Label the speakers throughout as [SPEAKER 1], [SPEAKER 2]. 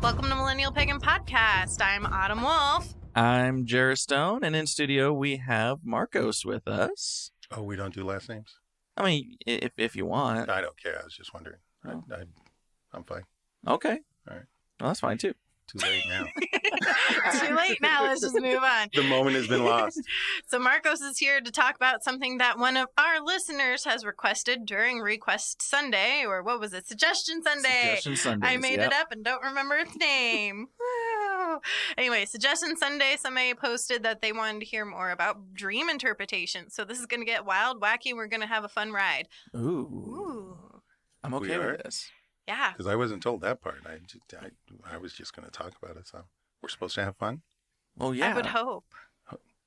[SPEAKER 1] Welcome to Millennial Pagan Podcast. I'm Autumn Wolf.
[SPEAKER 2] I'm Jera Stone, and in studio we have Marcos with us.
[SPEAKER 3] Oh, we don't do last names?
[SPEAKER 2] I mean, if you want.
[SPEAKER 3] I don't care. I was just wondering.
[SPEAKER 2] Oh.
[SPEAKER 3] I'm fine.
[SPEAKER 2] Okay.
[SPEAKER 3] All right.
[SPEAKER 2] Well, that's fine, too.
[SPEAKER 3] Too late now.
[SPEAKER 1] Too late now. Let's just move on.
[SPEAKER 3] The moment has been lost.
[SPEAKER 1] So Marcos is here to talk about something that one of our listeners has requested during Request Sunday, or what was it? Suggestion Sunday.
[SPEAKER 2] Suggestion Sundays,
[SPEAKER 1] I made it up and don't remember its name. Woo. Anyway, Suggestion Sunday, somebody posted that they wanted to hear more about dream interpretation. So this is going to get wild, wacky. We're going to have a fun ride.
[SPEAKER 2] Ooh. I'm okay with this.
[SPEAKER 1] Yeah.
[SPEAKER 3] Because I wasn't told that part. I was just going to talk about it. So we're supposed to have fun?
[SPEAKER 2] Well, yeah.
[SPEAKER 1] I would hope.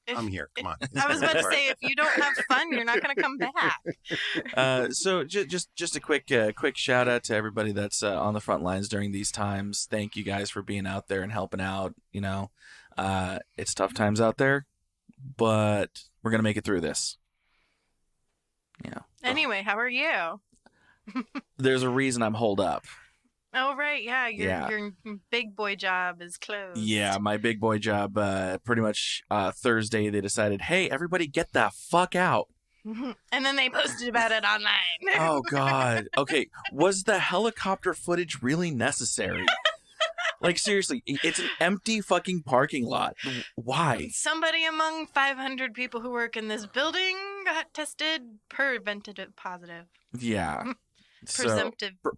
[SPEAKER 3] I'm here. Come on.
[SPEAKER 1] I was about to say, if you don't have fun, you're not going to come back.
[SPEAKER 2] So just a quick shout out to everybody that's on the front lines during these times. Thank you guys for being out there and helping out. You know, it's tough times out there, but we're going to make it through this. You know.
[SPEAKER 1] Anyway, how are you?
[SPEAKER 2] There's a reason I'm holed up.
[SPEAKER 1] Oh, right. Yeah. Your big boy job is closed.
[SPEAKER 2] Yeah, my big boy job, pretty much Thursday, they decided, hey, everybody get the fuck out.
[SPEAKER 1] And then they posted about it online.
[SPEAKER 2] Oh, God. Okay, was the helicopter footage really necessary? Like, seriously, it's an empty fucking parking lot. Why?
[SPEAKER 1] Somebody among 500 people who work in this building got tested preventative positive.
[SPEAKER 2] Yeah.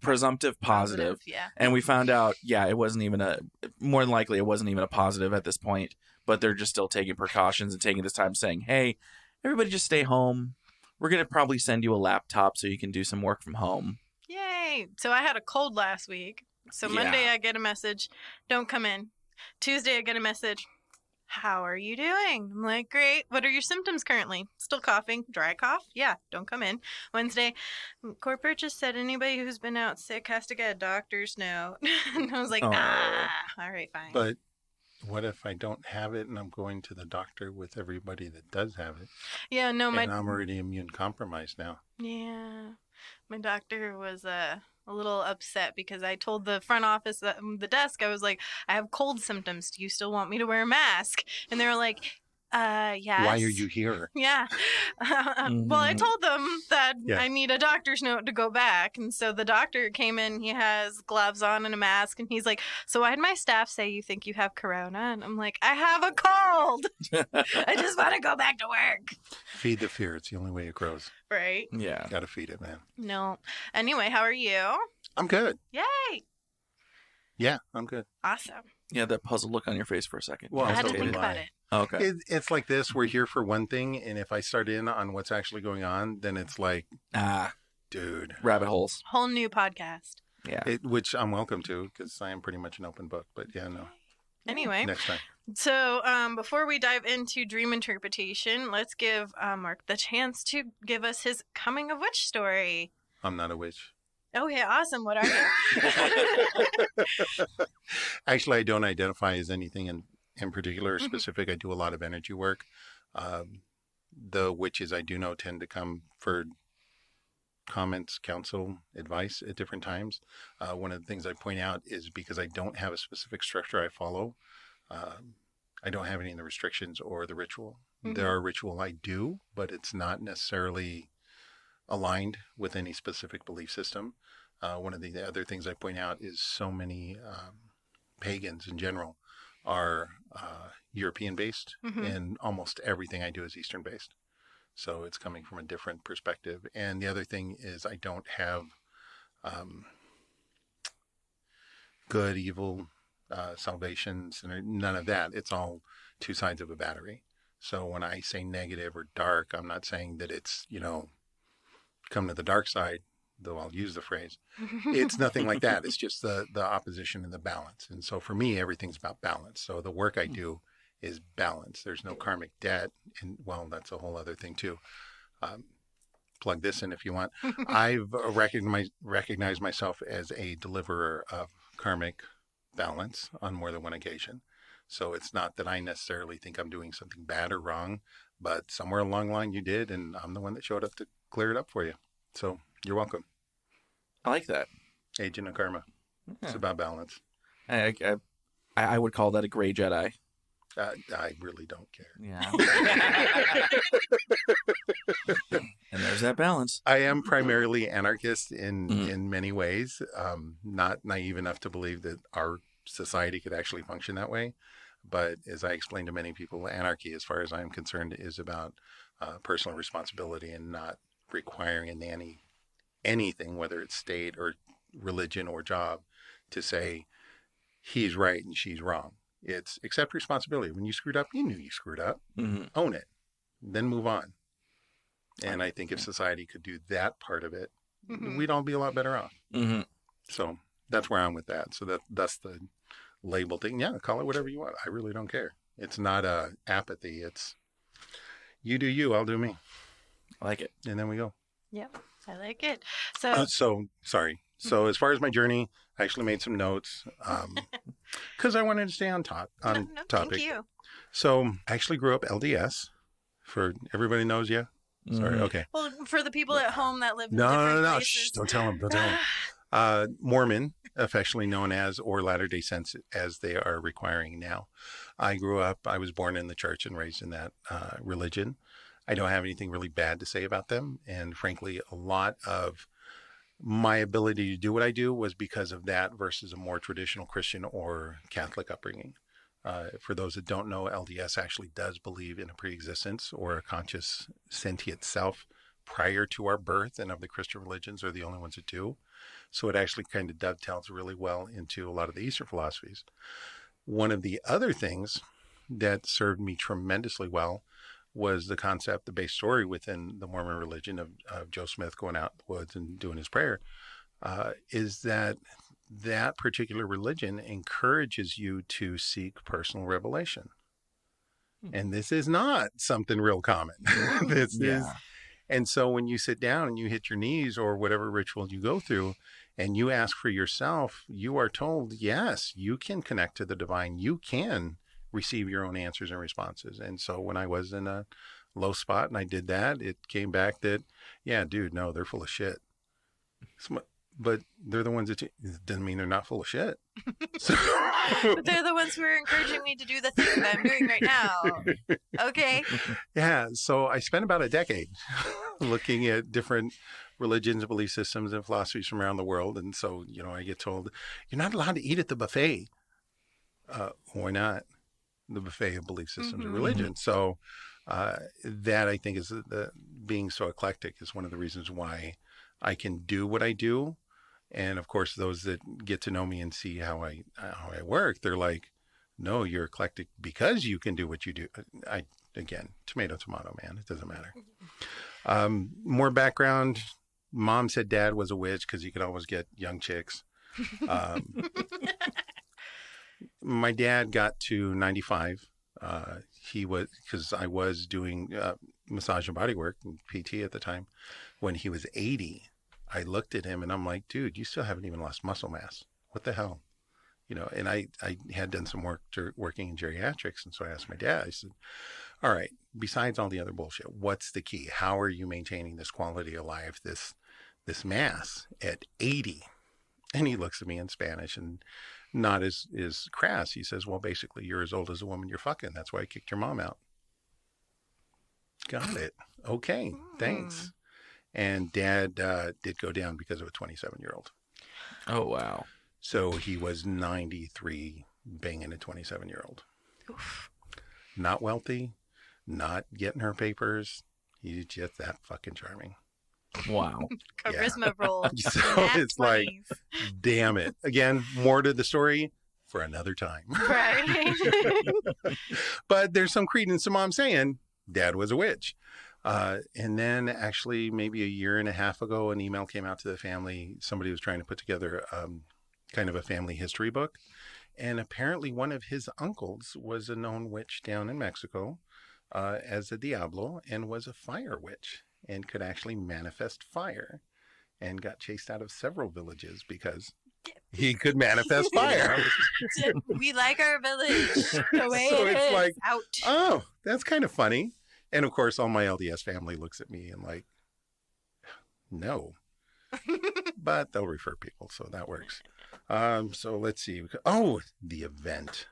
[SPEAKER 1] Presumptive
[SPEAKER 2] positive.
[SPEAKER 1] Yeah.
[SPEAKER 2] And we found out, it wasn't even more than likely, it wasn't even a positive at this point, but they're just still taking precautions and taking this time saying, hey, everybody just stay home. We're going to probably send you a laptop so you can do some work from home.
[SPEAKER 1] Yay. So I had a cold last week. So Monday I get a message, don't come in. Tuesday I get a message, how are you doing? I'm like, great. What are your symptoms currently? Still coughing. Dry cough? Yeah, don't come in. Wednesday, corporate just said anybody who's been out sick has to get a doctor's note. And I was like, all right, fine.
[SPEAKER 3] But what if I don't have it and I'm going to the doctor with everybody that does have it?
[SPEAKER 1] Yeah, no,
[SPEAKER 3] and I'm already immune compromised now.
[SPEAKER 1] Yeah. My doctor was a little upset because I told the front office, the desk, I was like, I have cold symptoms. Do you still want me to wear a mask? And they were like, yes.
[SPEAKER 3] Why are you here?
[SPEAKER 1] Yeah. Well, I told them that I need a doctor's note to go back. And so the doctor came in, he has gloves on and a mask. And he's like, so why did my staff say you think you have corona? And I'm like, I have a cold. I just want to go back to work.
[SPEAKER 3] Feed the fear. It's the only way it grows.
[SPEAKER 1] Right.
[SPEAKER 2] Yeah.
[SPEAKER 3] Got to feed it, man.
[SPEAKER 1] No. Anyway, how are you?
[SPEAKER 3] I'm good.
[SPEAKER 1] Yay.
[SPEAKER 3] Yeah, I'm good.
[SPEAKER 1] Awesome.
[SPEAKER 2] Yeah, that puzzled look on your face for a second.
[SPEAKER 3] Well,
[SPEAKER 1] I had to think about it.
[SPEAKER 2] Okay.
[SPEAKER 3] It's like this. We're here for one thing, and if I start in on what's actually going on, then it's like, dude.
[SPEAKER 2] Rabbit holes.
[SPEAKER 1] Whole new podcast.
[SPEAKER 2] Yeah.
[SPEAKER 3] Which I'm welcome to, because I am pretty much an open book. But yeah, no.
[SPEAKER 1] Anyway.
[SPEAKER 3] Next time.
[SPEAKER 1] So before we dive into dream interpretation, let's give Marc the chance to give us his coming of witch story.
[SPEAKER 3] I'm not a witch.
[SPEAKER 1] Oh, yeah. Awesome. What are you?
[SPEAKER 3] Actually, I don't identify as anything in particular or specific. I do a lot of energy work. The witches I do know tend to come for comments, counsel, advice at different times. One of the things I point out is because I don't have a specific structure I follow, I don't have any of the restrictions or the ritual. There are ritual I do, but it's not necessarily aligned with any specific belief system. One of the other things I point out is so many pagans in general are European-based, and almost everything I do is Eastern-based. So it's coming from a different perspective. And the other thing is I don't have good, evil, salvations, and none of that. It's all two sides of a battery. So when I say negative or dark, I'm not saying that it's, come to the dark side, though I'll use the phrase. It's nothing like that. It's just the opposition and the balance. And so for me, everything's about balance. So the work I do is balance. There's no karmic debt. And well, that's a whole other thing too. Plug this in if you want. I've recognized myself as a deliverer of karmic balance on more than one occasion. So it's not that I necessarily think I'm doing something bad or wrong, but somewhere along the line you did, and I'm the one that showed up to clear it up for you. So you're welcome.
[SPEAKER 2] I like that.
[SPEAKER 3] Agent of karma. It's about balance.
[SPEAKER 2] I would call that a gray Jedi.
[SPEAKER 3] I really don't care.
[SPEAKER 2] Yeah. And there's that balance.
[SPEAKER 3] I am primarily anarchist in many ways. Not naive enough to believe that our society could actually function that way. But as I explained to many people, anarchy, as far as I'm concerned, is about personal responsibility and not requiring a nanny anything, whether it's state or religion or job, to say he's right and she's wrong. It's accept responsibility. When you screwed up, you knew you screwed up. Mm-hmm. Own it. Then move on. And I think if society could do that part of it, we'd all be a lot better off. Mm-hmm. So that's where I'm with that. So that's the label thing. Yeah, call it whatever you want. I really don't care. It's not apathy. It's you do you, I'll do me.
[SPEAKER 2] I like it.
[SPEAKER 3] And then we go.
[SPEAKER 1] Yep, I like it. So
[SPEAKER 3] sorry. So as far as my journey, I actually made some notes because I wanted to stay on topic.
[SPEAKER 1] Thank you.
[SPEAKER 3] So I actually grew up LDS. For everybody knows you. Sorry. Okay.
[SPEAKER 1] Well, for the people at home that live in
[SPEAKER 3] no.
[SPEAKER 1] places.
[SPEAKER 3] Shh, don't tell them. Don't tell them. Mormon, affectionately known as, or Latter-day Saints as they are requiring now. I was born in the church and raised in that religion. I don't have anything really bad to say about them. And frankly, a lot of my ability to do what I do was because of that versus a more traditional Christian or Catholic upbringing. For those that don't know, LDS actually does believe in a pre-existence or a conscious sentient self prior to our birth, and of the Christian religions are the only ones that do. So it actually kind of dovetails really well into a lot of the Eastern philosophies. One of the other things that served me tremendously well was the concept, the base story within the Mormon religion of Joe Smith going out in the woods and doing his prayer, is that particular religion encourages you to seek personal revelation. And this is not something real common. This is. And so when you sit down and you hit your knees or whatever ritual you go through and you ask for yourself, you are told, yes, you can connect to the divine. You can receive your own answers and responses. And so when I was in a low spot and I did that, it came back that, yeah, dude, no, they're full of shit. But they're the ones that doesn't mean they're not full of shit. So,
[SPEAKER 1] but they're the ones who are encouraging me to do the thing that I'm doing right now. Okay.
[SPEAKER 3] Yeah. So I spent about a decade looking at different religions, belief systems, and philosophies from around the world. And so, I get told, you're not allowed to eat at the buffet. Why not? The buffet of belief systems and religion. So that I think is being so eclectic is one of the reasons why I can do what I do. And of course, those that get to know me and see how I work, they're like, no, you're eclectic because you can do what you do. Again, tomato, man, it doesn't matter. More background. Mom said dad was a witch because you could always get young chicks. My dad got to 95. Because I was doing massage and body work and PT at the time. When he was 80, I looked at him and I'm like, dude, you still haven't even lost muscle mass. What the hell? And I had done some work working in geriatrics. And so I asked my dad, I said, all right, besides all the other bullshit, what's the key? How are you maintaining this quality of life, this mass at 80? And he looks at me in Spanish and not as crass. He says, well, basically, you're as old as the woman you're fucking. That's why I kicked your mom out. Got it. Okay, thanks. And dad did go down because of a 27-year-old.
[SPEAKER 2] Oh, wow.
[SPEAKER 3] So he was 93 banging a 27-year-old. Not wealthy, not getting her papers. He's just that fucking charming.
[SPEAKER 2] Wow.
[SPEAKER 1] Charisma roll.
[SPEAKER 3] So it's 20s. Like, damn it. Again, more to the story for another time.
[SPEAKER 1] Right.
[SPEAKER 3] But there's some credence to Mom saying dad was a witch. And then actually maybe a year and a half ago, an email came out to the family. Somebody was trying to put together kind of a family history book. And apparently one of his uncles was a known witch down in Mexico as a Diablo and was a fire witch and could actually manifest fire and got chased out of several villages because he could manifest fire.
[SPEAKER 1] We like our village the way
[SPEAKER 3] so
[SPEAKER 1] it
[SPEAKER 3] it's
[SPEAKER 1] is.
[SPEAKER 3] like,
[SPEAKER 1] Out.
[SPEAKER 3] Oh, that's kind of funny. And of course, all my LDS family looks at me and like, no. But they'll refer people, so that works. So let's see. Oh, the event.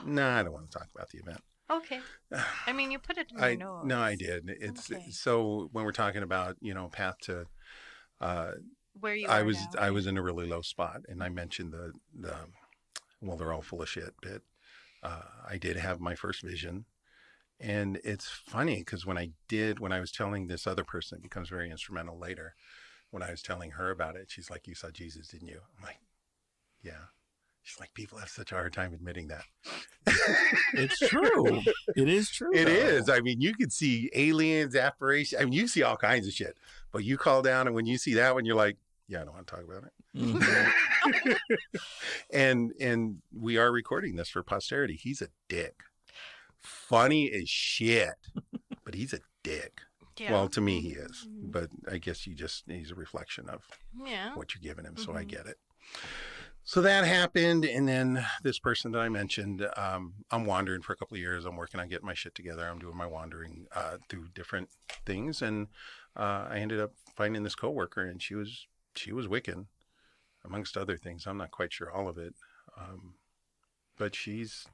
[SPEAKER 3] No, I don't want to talk about the event.
[SPEAKER 1] Okay. I mean, you put it in your notes.
[SPEAKER 3] No, I did. It's
[SPEAKER 1] okay.
[SPEAKER 3] So when we're talking about, path to,
[SPEAKER 1] where you
[SPEAKER 3] I
[SPEAKER 1] are
[SPEAKER 3] was,
[SPEAKER 1] now.
[SPEAKER 3] I was in a really low spot, and I mentioned well, they're all full of shit bit. I did have my first vision, and it's funny because when I was telling this other person, it becomes very instrumental later. When I was telling her about it, she's like, "You saw Jesus, didn't you?" I'm like, "Yeah." She's like, "People have such a hard time admitting that."
[SPEAKER 2] It's true. It is true.
[SPEAKER 3] It is. I mean, you could see aliens, apparitions. I mean, you see all kinds of shit. But you call down, and when you see that one, you're like, "Yeah, I don't want to talk about it."
[SPEAKER 2] Mm-hmm.
[SPEAKER 3] And we are recording this for posterity. He's a dick. Funny as shit, but he's a dick.
[SPEAKER 1] Yeah.
[SPEAKER 3] Well, to me, he is. But I guess he's a reflection of what you're giving him. So I get it. So that happened, and then this person that I mentioned, I'm wandering for a couple of years. I'm working on getting my shit together. I'm doing my wandering through different things, and I ended up finding this coworker, and she was Wiccan, amongst other things. I'm not quite sure all of it, but she's,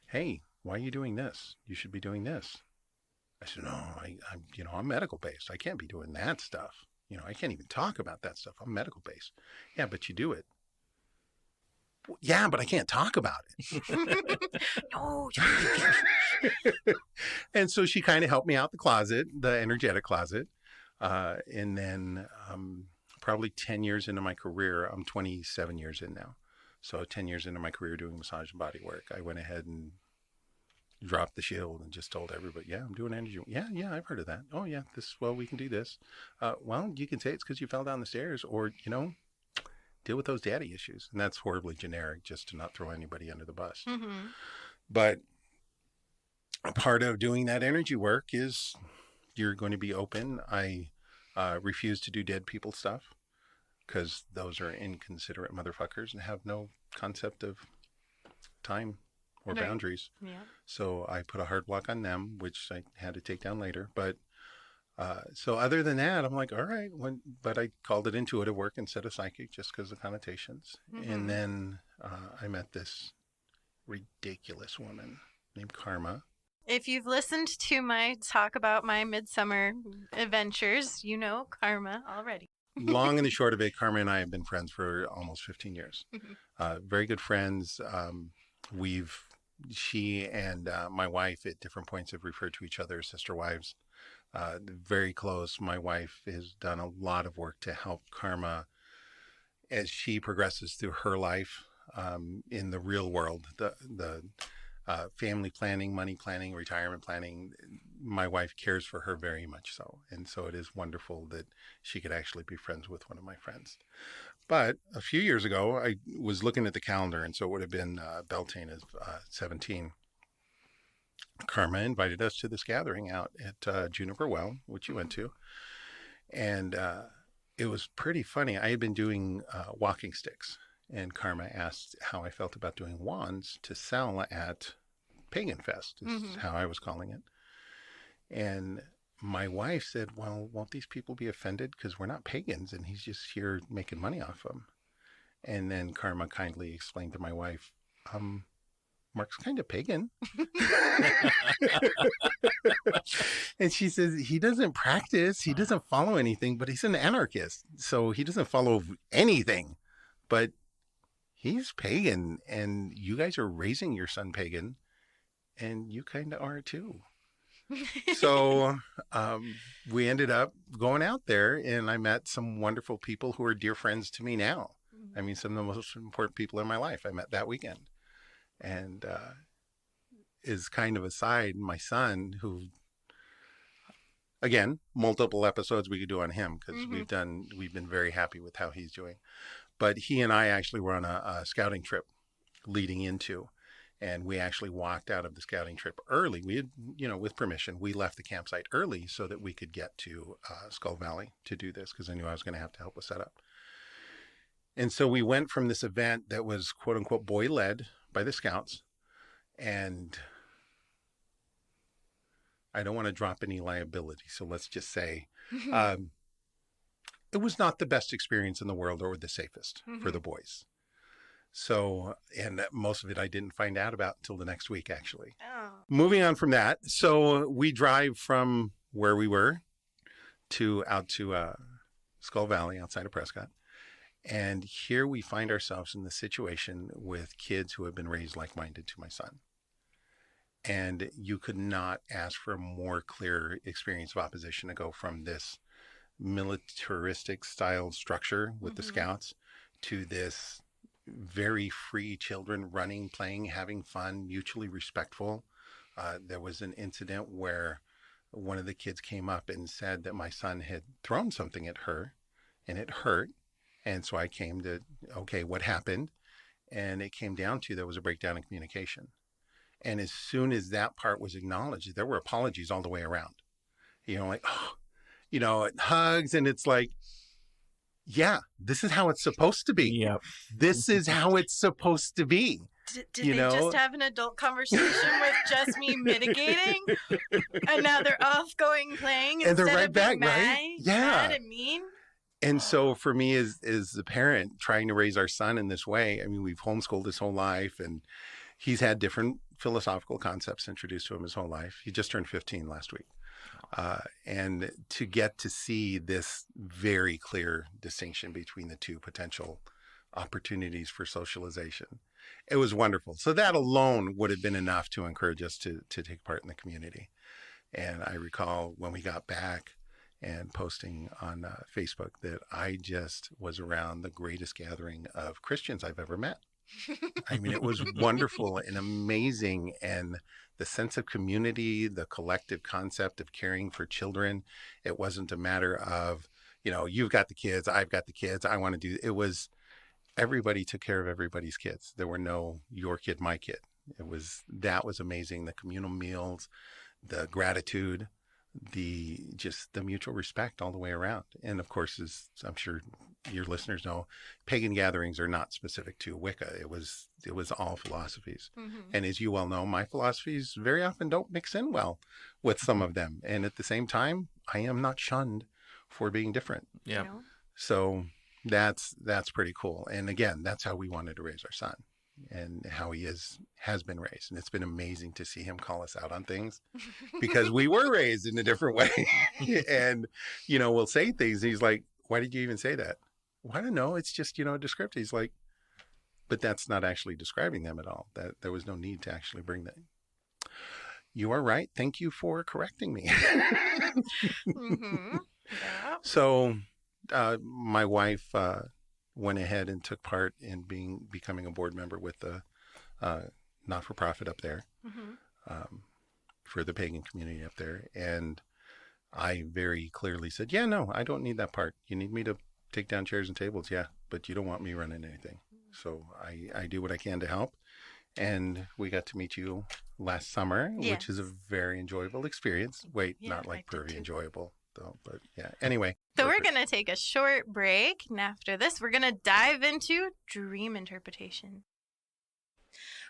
[SPEAKER 3] "Hey, why are you doing this? You should be doing this." I said, "No, I'm medical based. I can't be doing that stuff. I can't even talk about that stuff. I'm medical based." "Yeah, but you do it." "Yeah, but I can't talk about it."
[SPEAKER 1] No.
[SPEAKER 3] And so she kind of helped me out the energetic closet. And then probably 10 years into my career, I'm 27 years in now. So 10 years into my career doing massage and body work, I went ahead and dropped the shield and just told everybody, "Yeah, I'm doing energy." Yeah, I've heard of that. "Oh, yeah, we can do this." Well, you can say it's because you fell down the stairs, or, deal with those daddy issues. And that's horribly generic, just to not throw anybody under the bus.
[SPEAKER 1] Mm-hmm.
[SPEAKER 3] But a part of doing that energy work is you're going to be open. I refuse to do dead people stuff because those are inconsiderate motherfuckers and have no concept of time or boundaries.
[SPEAKER 1] Yeah.
[SPEAKER 3] So I put a hard block on them, which I had to take down later. But so other than that, I'm like, all right. But I called it intuitive work instead of psychic just because of connotations.
[SPEAKER 1] Mm-hmm.
[SPEAKER 3] And then I met this ridiculous woman named Karma.
[SPEAKER 1] If you've listened to my talk about my midsummer adventures, you know Karma already.
[SPEAKER 3] Long and the short of it, Karma and I have been friends for almost 15 years. Very good friends. She and my wife at different points have referred to each other as sister wives. Very close. My wife has done a lot of work to help Karma as she progresses through her life in the real world. The family planning, money planning, retirement planning. My wife cares for her very much so. And so it is wonderful that she could actually be friends with one of my friends. But a few years ago, I was looking at the calendar, and so it would have been Beltane is 17. Karma invited us to this gathering out at Juniper Well, which you went to. And it was pretty funny. I had been doing walking sticks, and Karma asked how I felt about doing wands to sell at Pagan Fest, is how I was calling it. And my wife said, "Well, won't these people be offended? Because we're not pagans, and he's just here making money off them." And then Karma kindly explained to my wife, "Marc's kind of pagan." And she says, "He doesn't practice. He doesn't follow anything, but he's an anarchist. So he doesn't follow anything. But he's pagan, and you guys are raising your son pagan, and you kind of are too." So we ended up going out there, and I met some wonderful people who are dear friends to me now. I mean, some of the most important people in my life I met that weekend. And is kind of aside, my son, who, again, multiple episodes we could do on him because we've been very happy with how he's doing. But he and I actually were on a scouting trip leading into, and we actually walked out of the scouting trip early. We had, with permission, we left the campsite early so that we could get to Skull Valley to do this because I knew I was going to have to help with setup. And so we went from this event that was quote unquote boy led by the scouts, and I don't want to drop any liability, so let's just say it was not the best experience in the world or the safest for the boys. So, and most of it I didn't find out about until the next week, actually.
[SPEAKER 1] Oh.
[SPEAKER 3] Moving on from that. So we drive from where we were out to Skull Valley outside of Prescott. And here we find ourselves in the situation with kids who have been raised like-minded to my son. And you could not ask for a more clear experience of opposition to go from this militaristic style structure with the scouts to this very free children running, playing, having fun, mutually respectful. There was an incident where one of the kids came up and said that my son had thrown something at her and it hurt. And so I came to, okay, what happened? And it came down to there was a breakdown in communication. And as soon as that part was acknowledged, there were apologies all the way around. Like, oh, hugs. And it's like, yeah, this is how it's supposed to be.
[SPEAKER 2] Yep.
[SPEAKER 3] This is how it's supposed to be.
[SPEAKER 1] Did they just have an adult conversation with just me mitigating? And now they're off going playing
[SPEAKER 3] And
[SPEAKER 1] instead
[SPEAKER 3] they're right
[SPEAKER 1] of being
[SPEAKER 3] back, right? Yeah.
[SPEAKER 1] mad and mean?
[SPEAKER 3] And so for me as the parent trying to raise our son in this way, I mean, we've homeschooled his whole life and he's had different philosophical concepts introduced to him his whole life. He just turned 15 last week. And to get to see this very clear distinction between the two potential opportunities for socialization, it was wonderful. So that alone would have been enough to encourage us to take part in the community. And I recall when we got back and posting on Facebook that I just was around the greatest gathering of Christians I've ever met. I mean, it was wonderful and amazing. And the sense of community, the collective concept of caring for children, it wasn't a matter of, you've got the kids, I've got the kids, I want to do, it was everybody took care of everybody's kids. There were no your kid, my kid. That was amazing. The communal meals, the gratitude, the mutual respect all the way around. And of course, as I'm sure your listeners know, pagan gatherings are not specific to Wicca. It was all philosophies. And as you well know, my philosophies very often don't mix in well with some of them. And at the same time, I am not shunned for being different.
[SPEAKER 2] Yeah.
[SPEAKER 3] So that's pretty cool. And again, that's how we wanted to raise our son and how he has been raised. And it's been amazing to see him call us out on things because we were raised in a different way. And, we'll say things. And he's like, why did you even say that? Well, I don't know. It's just, descriptive. He's like, but that's not actually describing them at all. That there was no need to actually bring that. You are right. Thank you for correcting me.
[SPEAKER 1] Yeah.
[SPEAKER 3] So my wife went ahead and took part in becoming a board member with the not-for-profit up there for the pagan community up there. And I very clearly said, yeah, no, I don't need that part. You need me to take down chairs and tables. Yeah, but you don't want me running anything. So I do what I can to help. And we got to meet you last summer, which is a very enjoyable experience. Not like pervy enjoyable though, but yeah. Anyway.
[SPEAKER 1] So we're going to take a short break. And after this, we're going to dive into dream interpretation.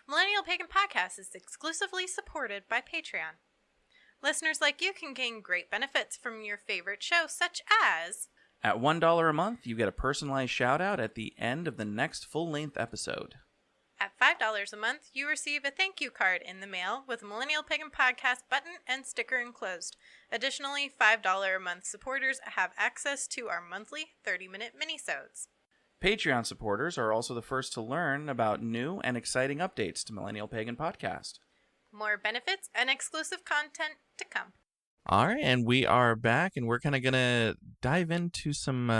[SPEAKER 1] Millennial Pagan Podcast is exclusively supported by Patreon. Listeners like you can gain great benefits from your favorite show, such as...
[SPEAKER 2] At $1 a month, you get a personalized shout-out at the end of the next full-length episode.
[SPEAKER 1] At $5 a month, you receive a thank you card in the mail with a Millennial Pagan Podcast button and sticker enclosed. Additionally, $5 a month supporters have access to our monthly 30-minute minisodes.
[SPEAKER 2] Patreon supporters are also the first to learn about new and exciting updates to Millennial Pagan Podcast.
[SPEAKER 1] More benefits and exclusive content to come.
[SPEAKER 2] All right, and we are back, and we're kind of going to dive into some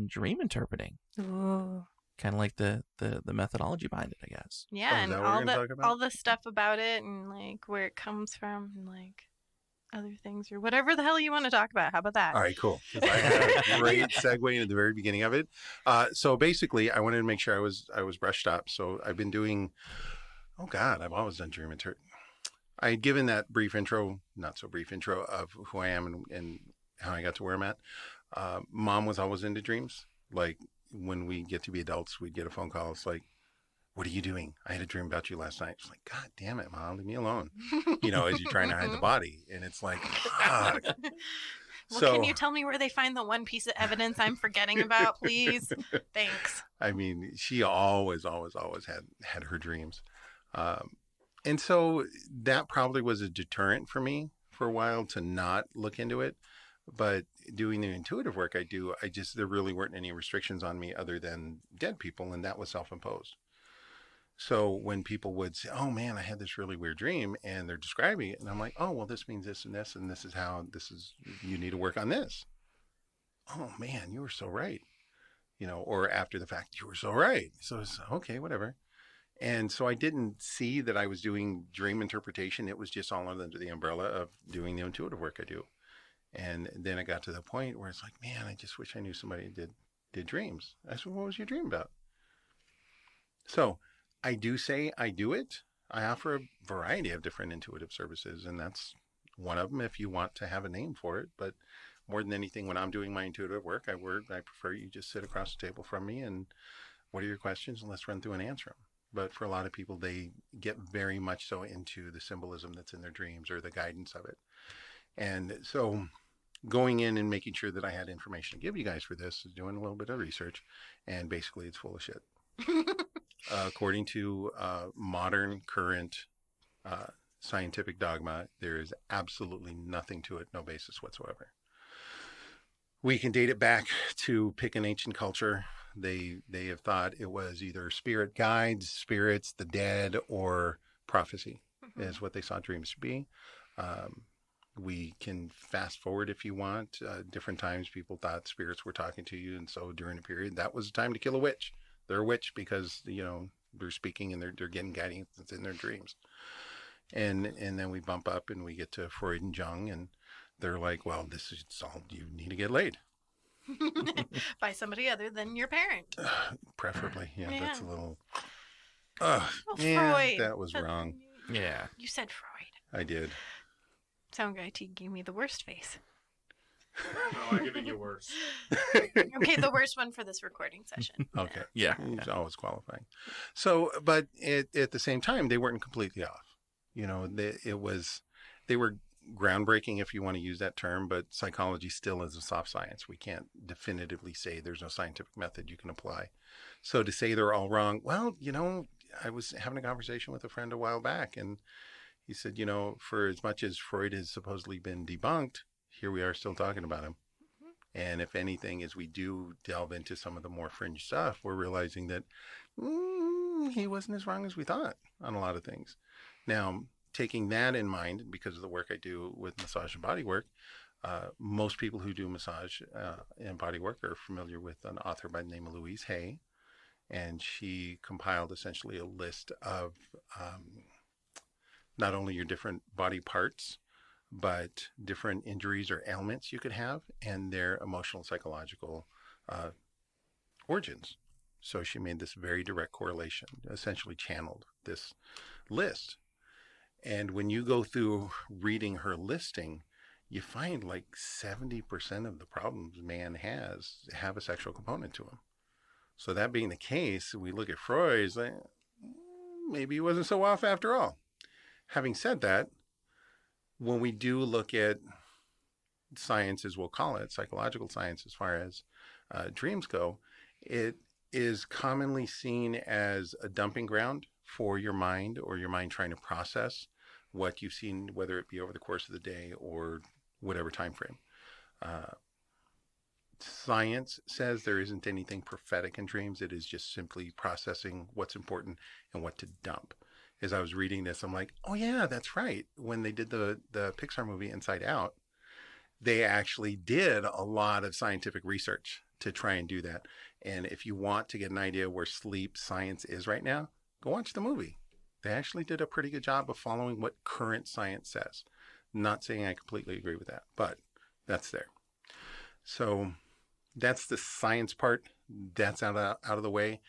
[SPEAKER 2] dream interpreting.
[SPEAKER 1] Ooh.
[SPEAKER 2] Kind of like the methodology behind it, I guess.
[SPEAKER 1] Yeah, and all the stuff about it and like where it comes from and like other things or whatever the hell you want to talk about. How about that?
[SPEAKER 3] All right, cool. 'Cause I had a great segue into the very beginning of it. So basically, I wanted to make sure I was brushed up. So I've been doing. Oh God, I've always done dream interpreting. I had given that brief intro, not so brief intro of who I am and how I got to where I'm at. Mom was always into dreams. Like when we get to be adults, we'd get a phone call. It's like, what are you doing? I had a dream about you last night. It's like, God damn it, Mom, leave me alone. As you're trying to hide the body. And it's like, fuck.
[SPEAKER 1] Well, can you tell me where they find the one piece of evidence I'm forgetting about, please? Thanks.
[SPEAKER 3] I mean, she always had her dreams. And so that probably was a deterrent for me for a while to not look into it. But doing the intuitive work there really weren't any restrictions on me other than dead people, and that was self-imposed. So when people would say, oh man, I had this really weird dream, and they're describing it, and I'm like, oh, well, this means this, and this is how, you need to work on this. Oh man, you were so right. Or after the fact, you were so right. So it's okay, whatever. And so I didn't see that I was doing dream interpretation. It was just all under the umbrella of doing the intuitive work I do. And then I got to the point where it's like, man, I just wish I knew somebody that did dreams. I said, what was your dream about? So I do say I do it. I offer a variety of different intuitive services, and that's one of them if you want to have a name for it. But more than anything, when I'm doing my intuitive work, I prefer you just sit across the table from me and what are your questions, and let's run through and answer them. But for a lot of people, they get very much so into the symbolism that's in their dreams or the guidance of it. And so going in and making sure that I had information to give you guys for this is doing a little bit of research, and basically it's full of shit. According to modern, current scientific dogma, there is absolutely nothing to it, no basis whatsoever. We can date it back to pick an ancient culture. They have thought it was either spirit guides, spirits, the dead, or prophecy is what they saw dreams to be. We can fast forward if you want. Different times people thought spirits were talking to you, and so during a period, that was the time to kill a witch. They're a witch because, they're speaking and they're getting guidance in their dreams. And then we bump up and we get to Freud and Jung, and they're like, well, this is all you need to get laid.
[SPEAKER 1] By somebody other than your parent.
[SPEAKER 3] Preferably. Yeah, that's a little...
[SPEAKER 1] Freud.
[SPEAKER 3] That was wrong.
[SPEAKER 2] Yeah.
[SPEAKER 1] You said Freud.
[SPEAKER 3] I did.
[SPEAKER 1] Sound guy T gave me the worst face.
[SPEAKER 4] No, I'm giving you worse.
[SPEAKER 1] Okay, the worst one for this recording session.
[SPEAKER 3] Okay.
[SPEAKER 2] Yeah.
[SPEAKER 3] He's always qualifying. So, but at the same time, they weren't completely off. They were groundbreaking, if you want to use that term, but psychology still is a soft science. We can't definitively say there's no scientific method you can apply. So to say they're all wrong, well, I was having a conversation with a friend a while back, and he said, for as much as Freud has supposedly been debunked, here we are still talking about him. And if anything, as we do delve into some of the more fringe stuff, we're realizing that he wasn't as wrong as we thought on a lot of things. Now, taking that in mind, because of the work I do with massage and body work, most people who do massage and body work are familiar with an author by the name of Louise Hay. And she compiled essentially a list of not only your different body parts, but different injuries or ailments you could have and their emotional, psychological origins. So she made this very direct correlation, essentially channeled this list. And when you go through reading her listing, you find like 70% of the problems man has have a sexual component to them. So that being the case, we look at Freud's, like, maybe he wasn't so off after all. Having said that, when we do look at science, as we'll call it, psychological science, as far as dreams go, it is commonly seen as a dumping ground for your mind, or your mind trying to process what you've seen, whether it be over the course of the day or whatever time frame. Science says there isn't anything prophetic in dreams. It is just simply processing what's important and what to dump. As I was reading this, I'm like, oh yeah, that's right. When they did the Pixar movie Inside Out, they actually did a lot of scientific research to try and do that. And if you want to get an idea where sleep science is right now, go watch the movie. They actually did a pretty good job of following what current science says. Not saying I completely agree with that, but that's there. So that's the science part. That's out of the way.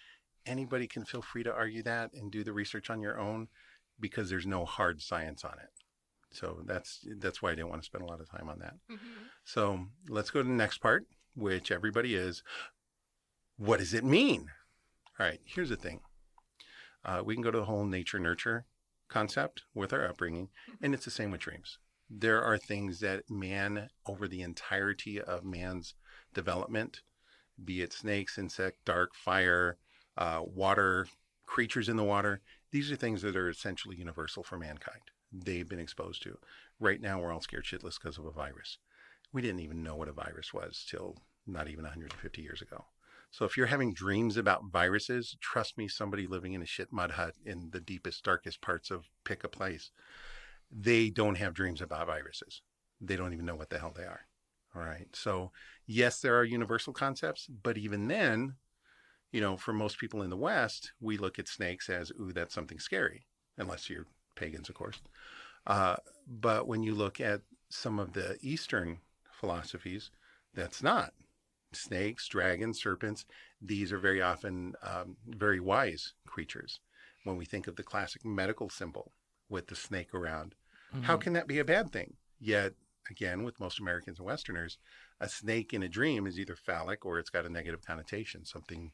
[SPEAKER 3] Anybody can feel free to argue that and do the research on your own, because there's no hard science on it. So that's why I didn't want to spend a lot of time on that. Mm-hmm. So let's go to the next part, which everybody is, what does it mean? All right, here's the thing. We can go to the whole nature-nurture concept with our upbringing, and it's the same with dreams. There are things that man, over the entirety of man's development, be it snakes, insect, dark, fire, water, creatures in the water, these are things that are essentially universal for mankind. They've been exposed to. Right now, we're all scared shitless because of a virus. We didn't even know what a virus was till not even 150 years ago. So if you're having dreams about viruses, trust me, somebody living in a shit mud hut in the deepest, darkest parts of pick a place, they don't have dreams about viruses. They don't even know what the hell they are. All right. So yes, there are universal concepts, but even then, you know, for most people in the West, we look at snakes as, ooh, that's something scary, unless you're pagans, of course. But when you look at some of the Eastern philosophies, that's not. Snakes, dragons, serpents, these are very often very wise creatures. When we think of the classic medical symbol with the snake around, how can that be a bad thing? Yet, again, with most Americans and Westerners, a snake in a dream is either phallic or it's got a negative connotation. Something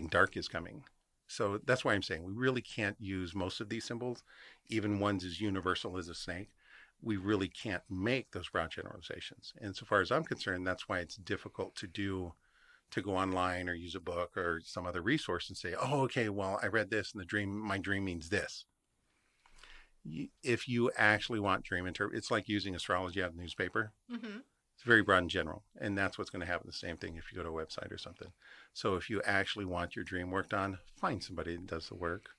[SPEAKER 3] dark is coming. So that's why I'm saying we really can't use most of these symbols, even ones as universal as a snake. We really can't make those broad generalizations. And so far as I'm concerned, that's why it's difficult to go online or use a book or some other resource and say, oh, okay, well, I read this and my dream means this. If you actually want dream it's like using astrology out of the newspaper. Mm-hmm. It's very broad and general. And that's what's going to happen. The same thing if you go to a website or something. So if you actually want your dream worked on, find somebody that does the work,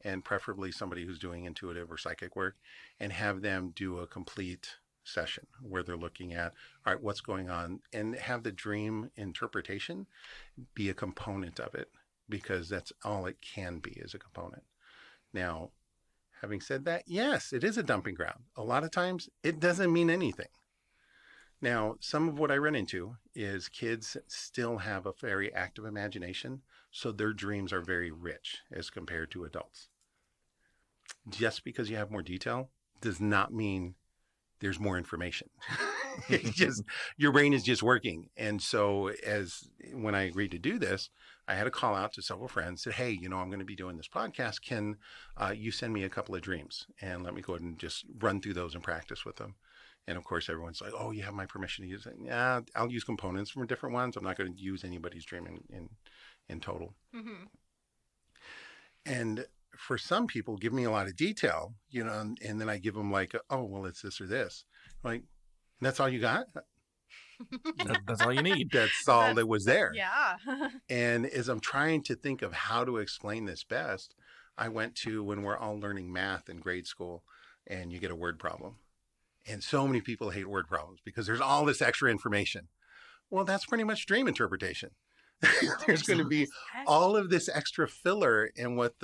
[SPEAKER 3] and preferably somebody who's doing intuitive or psychic work, and have them do a complete session where they're looking at, all right, what's going on, and have the dream interpretation be a component of it, because that's all it can be, is a component. Now, having said that, yes, it is a dumping ground. A lot of times it doesn't mean anything. Now, some of what I run into is kids still have a very active imagination, so their dreams are very rich as compared to adults. Just because you have more detail does not mean there's more information. It's just, your brain is just working. And so when I agreed to do this, I had a call out to several friends, said, hey, you know, I'm going to be doing this podcast. Can you send me a couple of dreams and let me go ahead and just run through those and practice with them? And of course, everyone's like, oh, you have my permission to use it. Yeah, I'll use components from different ones. I'm not going to use anybody's dream in total. Mm-hmm. And for some people, give me a lot of detail, you know, and then I give them like, oh, well, it's this or this. Like, that's all you got?
[SPEAKER 2] That's all you need.
[SPEAKER 3] That's all that was there.
[SPEAKER 1] Yeah.
[SPEAKER 3] And as I'm trying to think of how to explain this best, I went to when we're all learning math in grade school and you get a word problem. And so many people hate word problems because there's all this extra information. Well, that's pretty much dream interpretation. There's going to be all of this extra filler, and what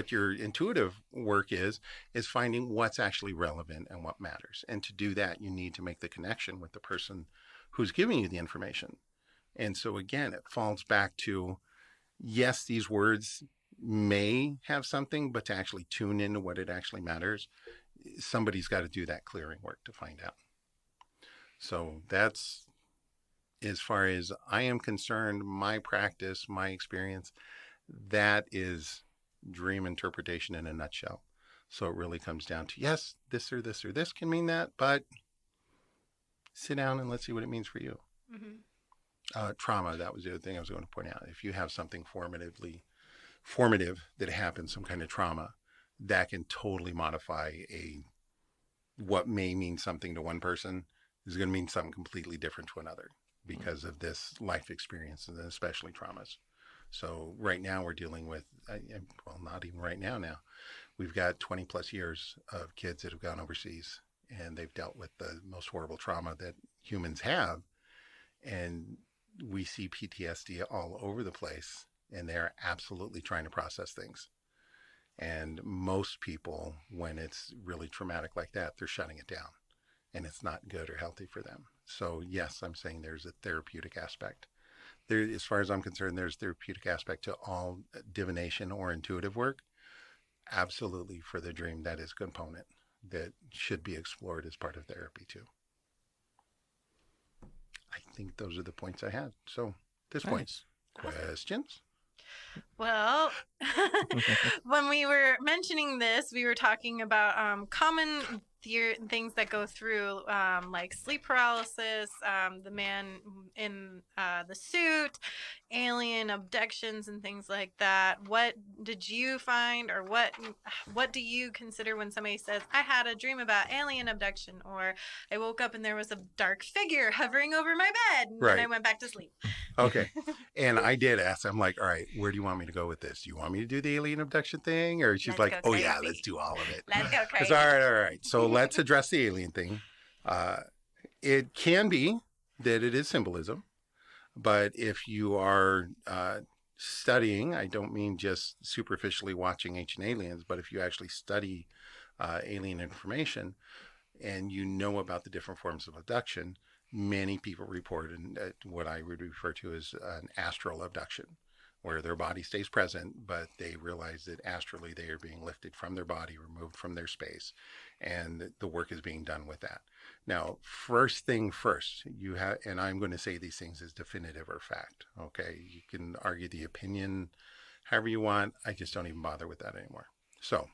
[SPEAKER 3] your intuitive work is finding what's actually relevant and what matters. And to do that, you need to make the connection with the person who's giving you the information. And so again, it falls back to, yes, these words may have something, but to actually tune into what it actually matters, somebody's got to do that clearing work to find out. So that's, as far as I am concerned, my practice, my experience, that is dream interpretation in a nutshell. So it really comes down to, yes, this or this or this can mean that, but sit down and let's see what it means for you. Mm-hmm. Trauma, that was the other thing I was going to point out. If you have something formative that happens, some kind of trauma, that can totally modify what may mean something to one person is going to mean something completely different to another, because of this life experience, and especially traumas. So right now we're dealing with, well, not even right now. We've got 20 plus years of kids that have gone overseas, and they've dealt with the most horrible trauma that humans have. And we see PTSD all over the place, and they're absolutely trying to process things. And most people, when it's really traumatic like that, they're shutting it down, and it's not good or healthy for them. So yes, I'm saying there's a therapeutic aspect. There, as far as I'm concerned, there's therapeutic aspect to all divination or intuitive work. Absolutely, for the dream, that is a component that should be explored as part of therapy too. I think those are the points I had. So at this point, questions?
[SPEAKER 1] Well, when we were mentioning this, we were talking about common things that go through, like sleep paralysis, the man in the suit, alien abductions, and things like that. What did you find, or what do you consider when somebody says, "I had a dream about alien abduction," or "I woke up and there was a dark figure hovering over my bed, and then I went back to sleep"?
[SPEAKER 3] Okay. And I did ask. I'm like, all right, where do you want me to go with this? Do you want me to do the alien abduction thing? Or she's like, oh, yeah, let's do all of it.
[SPEAKER 1] Let's go crazy.
[SPEAKER 3] All right. So let's address the alien thing. It can be that it is symbolism. But if you are studying, I don't mean just superficially watching Ancient Aliens, but if you actually study alien information and you know about the different forms of abduction, many people report what I would refer to as an astral abduction, where their body stays present, but they realize that astrally they are being lifted from their body, removed from their space, and the work is being done with that. Now, first thing first, you have, and I'm going to say these things as definitive or fact, okay? You can argue the opinion however you want. I just don't even bother with that anymore. So,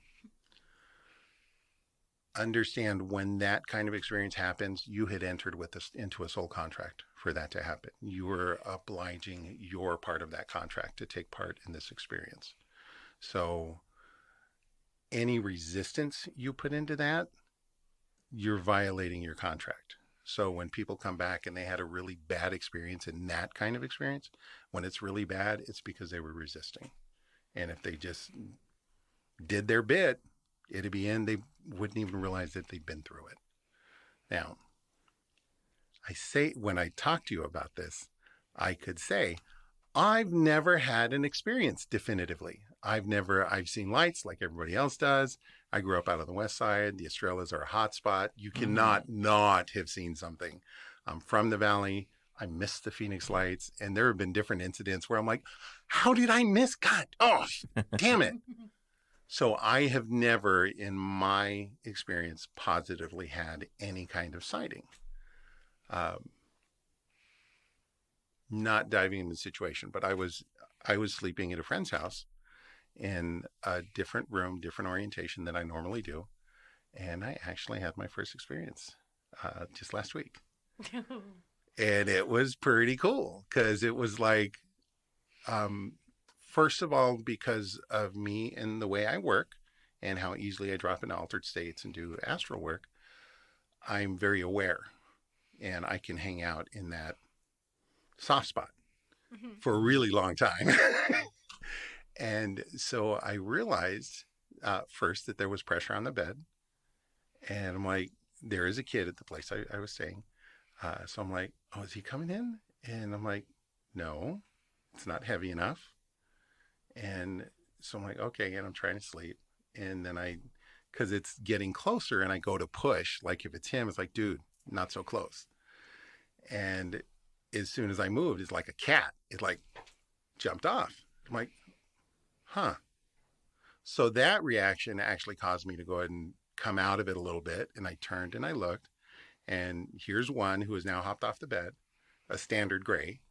[SPEAKER 3] understand when that kind of experience happens, you had entered with this into a soul contract for that to happen. You were obliging your part of that contract to take part in this experience. So any resistance you put into that, you're violating your contract. So when people come back and they had a really bad experience in that kind of experience, when it's really bad, it's because they were resisting. And if they just did their bit, it'd be in, they wouldn't even realize that they'd been through it. Now, I say, when I talk to you about this, I could say, I've never had an experience definitively. I've seen lights like everybody else does. I grew up out on the west side. The Estrellas are a hot spot. You cannot not have seen something. I'm from the valley. I missed the Phoenix lights. And there have been different incidents where I'm like, how did I miss? God, oh, damn it. So I have never, in my experience, positively had any kind of sighting. Not diving into the situation, but I was sleeping at a friend's house in a different room, different orientation than I normally do. And I actually had my first experience just last week. And it was pretty cool because it was like, first of all, because of me and the way I work and how easily I drop into altered states and do astral work, I'm very aware and I can hang out in that soft spot for a really long time. And so I realized first that there was pressure on the bed. And I'm like, there is a kid at the place I was staying. So I'm like, oh, is he coming in? And I'm like, no, it's not heavy enough. And so I'm like, okay, and I'm trying to sleep. And then because it's getting closer and I go to push, like if it's him, it's like, dude, not so close. And as soon as I moved, it's like a cat. It like jumped off. I'm like, huh. So that reaction actually caused me to go ahead and come out of it a little bit. And I turned and I looked. And here's one who has now hopped off the bed, a standard gray.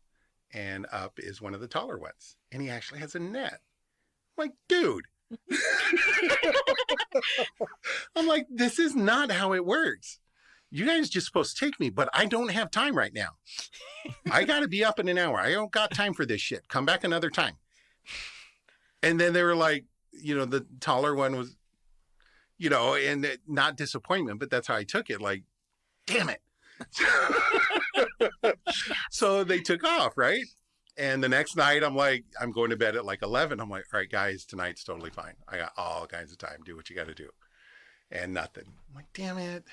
[SPEAKER 3] And up is one of the taller ones. And he actually has a net. I'm like, dude. I'm like, this is not how it works. You guys just supposed to take me, but I don't have time right now. I got to be up in an hour. I don't got time for this shit. Come back another time. And then they were like, the taller one was, and not disappointment, but that's how I took it. Like, damn it. So they took off, right? And the next night, I'm like, I'm going to bed at like 11. I'm like, all right, guys, tonight's totally fine. I got all kinds of time. Do what you got to do. And nothing. I'm like, damn it.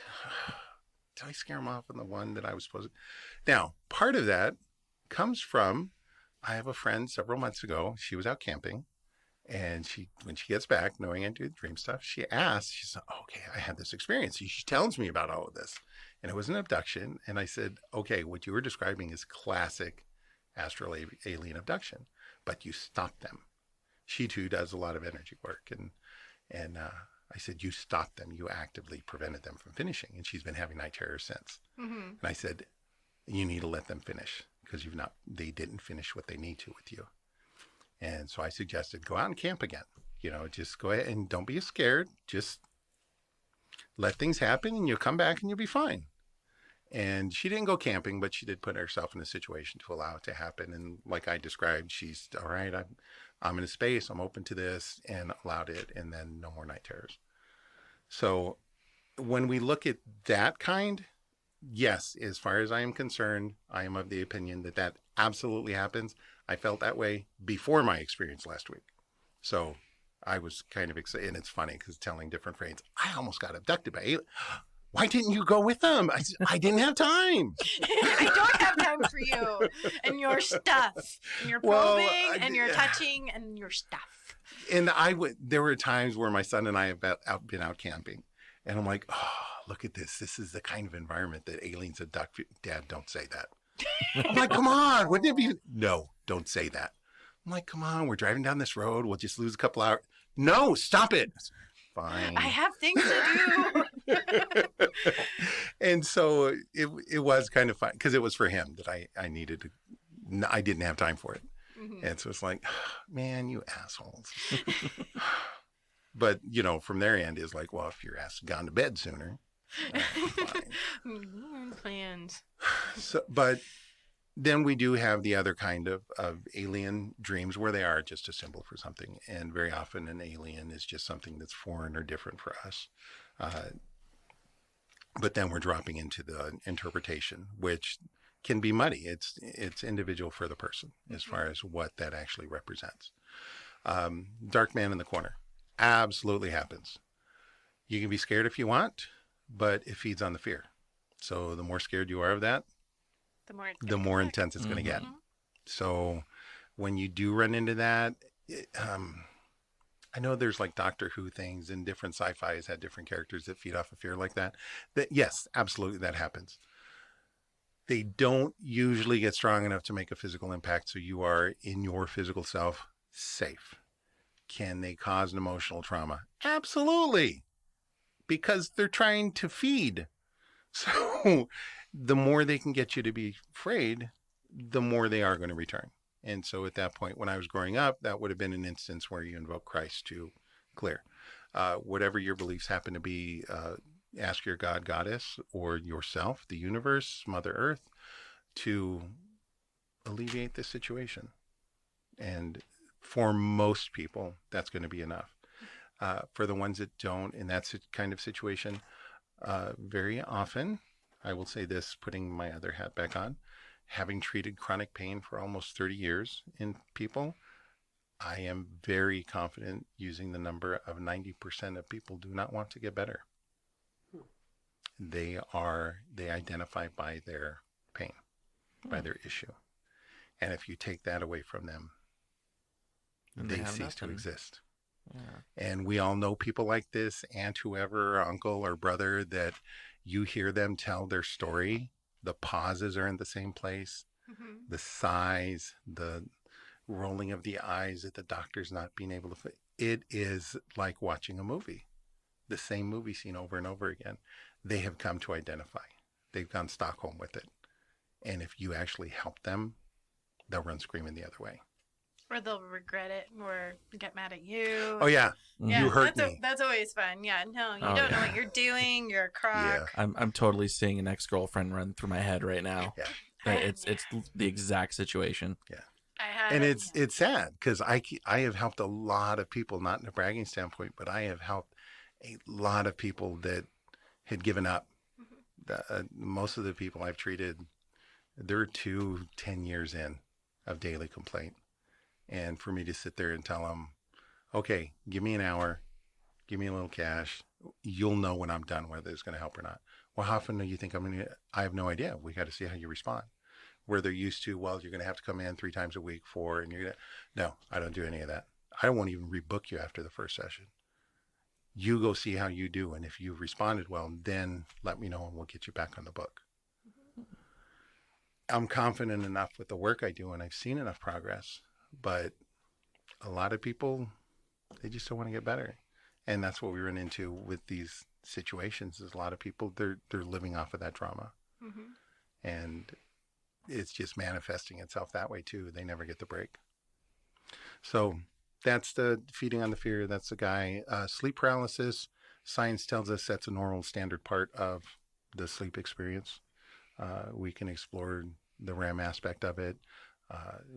[SPEAKER 3] Did I scare him off on the one that I was supposed to? Now, part of that comes from, I have a friend several months ago. She was out camping. And when she gets back, knowing I do dream stuff, she said, okay, I had this experience. She tells me about all of this. And it was an abduction. And I said, okay, what you were describing is classic astral alien abduction, but you stopped them. She too does a lot of energy work. And I said, you stopped them. You actively prevented them from finishing. And she's been having night terrors since. Mm-hmm. And I said, you need to let them finish because they didn't finish what they need to with you. And so I suggested go out and camp again. Just go ahead and don't be scared. Just let things happen and you'll come back and you'll be fine. And she didn't go camping, but she did put herself in a situation to allow it to happen. And like I described, she's all right. I'm in a space. I'm open to this, and allowed it. And then no more night terrors. So when we look at that kind, yes, as far as I am concerned, I am of the opinion that absolutely happens. I felt that way before my experience last week. So I was kind of excited. And it's funny because telling different friends, I almost got abducted by aliens. Why didn't you go with them? I didn't have time.
[SPEAKER 1] I don't have time for you and your stuff and your probing and your touching and your stuff.
[SPEAKER 3] And there were times where my son and I have been out camping, and I'm like, oh, look at this. This is the kind of environment that aliens abduct. Dad, don't say that. I'm like, come on. Wouldn't it be? No, don't say that. I'm like, come on. We're driving down this road. We'll just lose a couple hours. No, stop it. Fine.
[SPEAKER 1] I have things to do.
[SPEAKER 3] And so it was kind of fun because it was for him that I needed to. I didn't have time for it. Mm-hmm. And so it's like, man, you assholes. But, from their end is like, well, if your ass had gone to bed sooner, fine.
[SPEAKER 1] Plans.
[SPEAKER 3] So, but then we do have the other kind of alien dreams where they are just a symbol for something. And very often an alien is just something that's foreign or different for us. But then we're dropping into the interpretation, which can be muddy. It's individual for the person as far as what that actually represents. Dark man in the corner absolutely happens. You can be scared if you want, but it feeds on the fear. So the more scared you are of that, the more intense it's going to get. So when you do run into that, I know there's like Doctor Who things, and different sci-fi has had different characters that feed off of fear like that. Yes, absolutely, that happens. They don't usually get strong enough to make a physical impact, so you are in your physical self safe. Can they cause an emotional trauma? Absolutely, because they're trying to feed. So the more they can get you to be afraid, the more they are going to return. And so at that point, when I was growing up, that would have been an instance where you invoke Christ to clear. Whatever your beliefs happen to be, ask your God, goddess, or yourself, the universe, Mother Earth, to alleviate this situation. And for most people, that's going to be enough. For the ones that don't, in that kind of situation, very often, I will say this, putting my other hat back on, having treated chronic pain for almost 30 years in people, I am very confident using the number of 90% of people do not want to get better. They identify by their pain, by their issue. And if you take that away from them, they cease to exist. Yeah. And we all know people like this, aunt, whoever, uncle or brother, that you hear them tell their story. The pauses are in the same place. Mm-hmm. The sighs, the rolling of the eyes at the doctor's not being able to. It is like watching a movie, the same movie scene over and over again. They have come to identify. They've gone Stockholm with it. And if you actually help them, they'll run screaming the other way.
[SPEAKER 1] Or they'll regret it or get mad at you.
[SPEAKER 3] Oh, yeah. You hurt me.
[SPEAKER 1] That's always fun. Yeah, no, you don't know what you're doing. You're a crock.
[SPEAKER 2] Yeah. I'm totally seeing an ex-girlfriend run through my head right now. Yeah. It's the exact situation.
[SPEAKER 3] Yeah. It's sad because I have helped a lot of people, not in a bragging standpoint, but I have helped a lot of people that had given up. Most of the people I've treated, they're 10 years in of daily complaint. And for me to sit there and tell them, okay, give me an hour, give me a little cash. You'll know when I'm done whether it's going to help or not. Well, how often do you think I'm going to? I have no idea. We got to see how you respond. Where they're used to, well, you're going to have to come in 3 times a week and you're going to. No, I don't do any of that. I won't even rebook you after the first session. You go see how you do. And if you've responded well, then let me know and we'll get you back on the book. I'm confident enough with the work I do and I've seen enough progress. But a lot of people, they just don't want to get better. And that's what we run into with these situations is a lot of people, they're living off of that trauma. Mm-hmm. And it's just manifesting itself that way too. They never get the break. So that's the feeding on the fear. That's the guy. Sleep paralysis. Science tells us that's a normal standard part of the sleep experience. We can explore the REM aspect of it.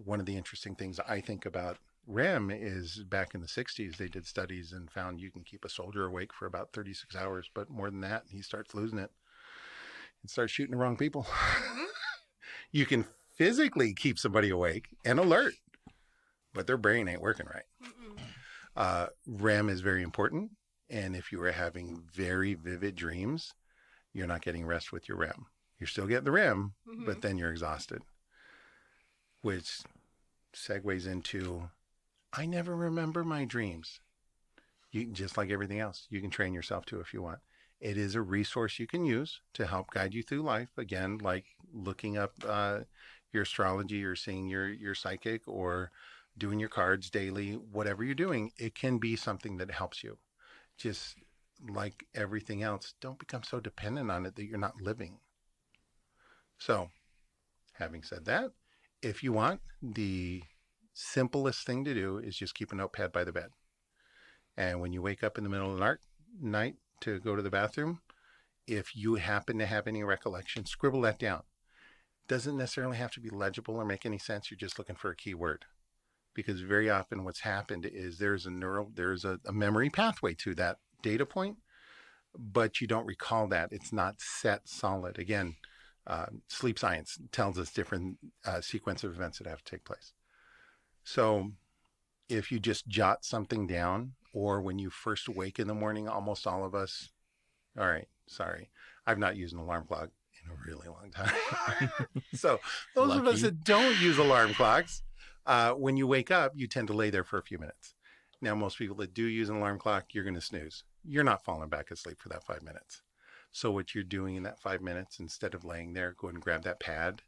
[SPEAKER 3] One of the interesting things I think about REM is back in the 60s, they did studies and found you can keep a soldier awake for about 36 hours, but more than that, he starts losing it and starts shooting the wrong people. You can physically keep somebody awake and alert, but their brain ain't working right. REM is very important. And if you are having very vivid dreams, you're not getting rest with your REM. You're still getting the REM, but then you're exhausted, which segues into, I never remember my dreams. You just like everything else, you can train yourself to if you want. It is a resource you can use to help guide you through life. Again, like looking up your astrology or seeing your psychic or doing your cards daily, whatever you're doing, it can be something that helps you. Just like everything else, don't become so dependent on it that you're not living. So, having said that, if you want, the simplest thing to do is just keep a notepad by the bed. And when you wake up in the middle of the night to go to the bathroom, if you happen to have any recollection, scribble that down. Doesn't necessarily have to be legible or make any sense. You're just looking for a keyword. Because very often what's happened is there's a memory pathway to that data point, but you don't recall that. It's not set solid. Again, sleep science tells us different sequence of events that have to take place. So if you just jot something down, or when you first wake in the morning, almost all of us, all right, sorry, I've not used an alarm clock in a really long time. So those of us that don't use alarm clocks, when you wake up, you tend to lay there for a few minutes. Now, most people that do use an alarm clock, you're going to snooze. You're not falling back asleep for that 5 minutes. So what you're doing in that 5 minutes, instead of laying there, go ahead and grab that pad.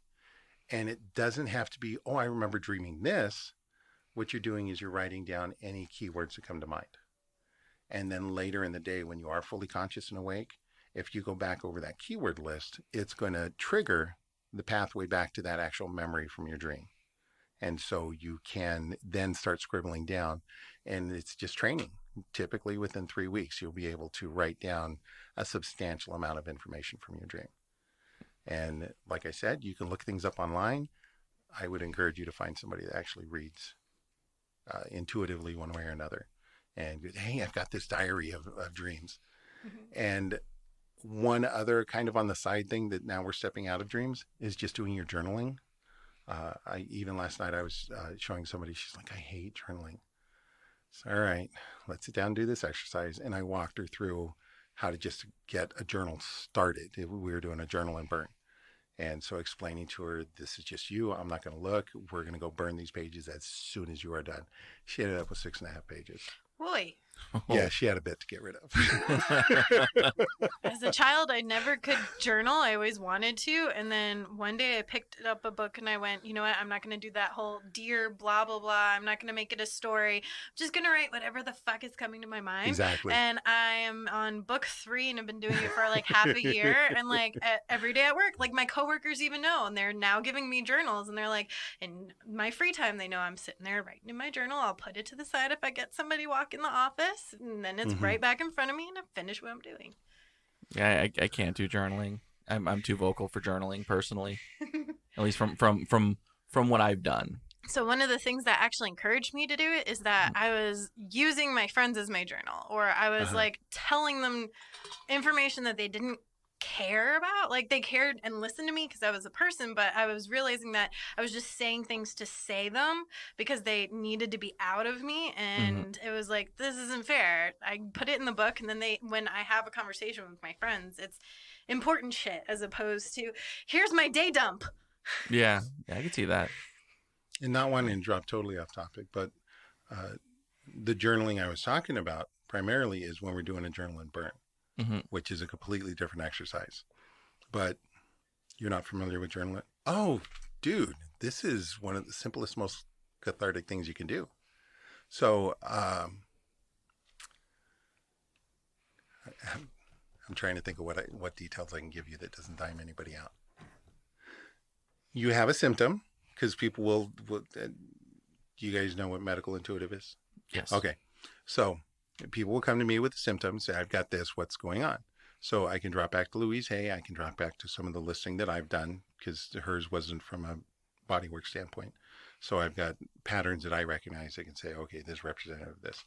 [SPEAKER 3] And it doesn't have to be, oh, I remember dreaming this. What you're doing is you're writing down any keywords that come to mind. And then later in the day, when you are fully conscious and awake, if you go back over that keyword list, it's going to trigger the pathway back to that actual memory from your dream. And so you can then start scribbling down, and it's just training. Typically within 3 weeks, you'll be able to write down a substantial amount of information from your dream. And like I said, you can look things up online. I would encourage you to find somebody that actually reads intuitively one way or another. And hey, I've got this diary of dreams. And one other kind of on the side thing that now we're stepping out of dreams is just doing your journaling. Even last night I was showing somebody, she's like, I hate journaling. So, all right, let's sit down and do this exercise. And I walked her through how to just get a journal started. We were doing a journal and burn. And so explaining to her, this is just you. I'm not going to look. We're going to go burn these pages as soon as you are done. She ended up with 6.5 pages.
[SPEAKER 1] Boy.
[SPEAKER 3] Yeah, she had a bit to get rid of.
[SPEAKER 1] As a child, I never could journal. I always wanted to. And then one day I picked up a book and I went, you know what? I'm not going to do that whole dear blah, blah, blah. I'm not going to make it a story. I'm just going to write whatever the fuck is coming to my mind.
[SPEAKER 3] Exactly.
[SPEAKER 1] And I am on book 3 and I've been doing it for like half a year. And like every day at work, like my coworkers even know. And they're now giving me journals. And they're like, in my free time, they know I'm sitting there writing in my journal. I'll put it to the side if I get somebody walk in the office. And then it's right back in front of me and I finish what I'm doing.
[SPEAKER 2] Yeah, I can't do journaling. I'm too vocal for journaling personally. At least from what I've done.
[SPEAKER 1] So one of the things that actually encouraged me to do it is that I was using my friends as my journal, or I was like telling them information that they didn't care about. Like they cared and listened to me because I was a person, but I was realizing that I was just saying things to say them because they needed to be out of me. And it was like, this isn't fair. I put it in the book, and then when I have a conversation with my friends, it's important shit as opposed to, here's my day dump.
[SPEAKER 2] Yeah, I can see that.
[SPEAKER 3] And not wanting to drop totally off topic, but the journaling I was talking about primarily is when we're doing a journal and burn. Which is a completely different exercise. But you're not familiar with journaling? Oh, dude, this is one of the simplest, most cathartic things you can do. So I'm trying to think of what details I can give you that doesn't dime anybody out. You have a symptom, because people will Do you guys know what medical intuitive is?
[SPEAKER 2] Yes.
[SPEAKER 3] Okay. So people will come to me with the symptoms, say, I've got this, what's going on? So I can drop back to Louise Hay. I can drop back to some of the listing that I've done because hers wasn't from a bodywork standpoint. So I've got patterns that I recognize. I can say, okay, this is representative of this.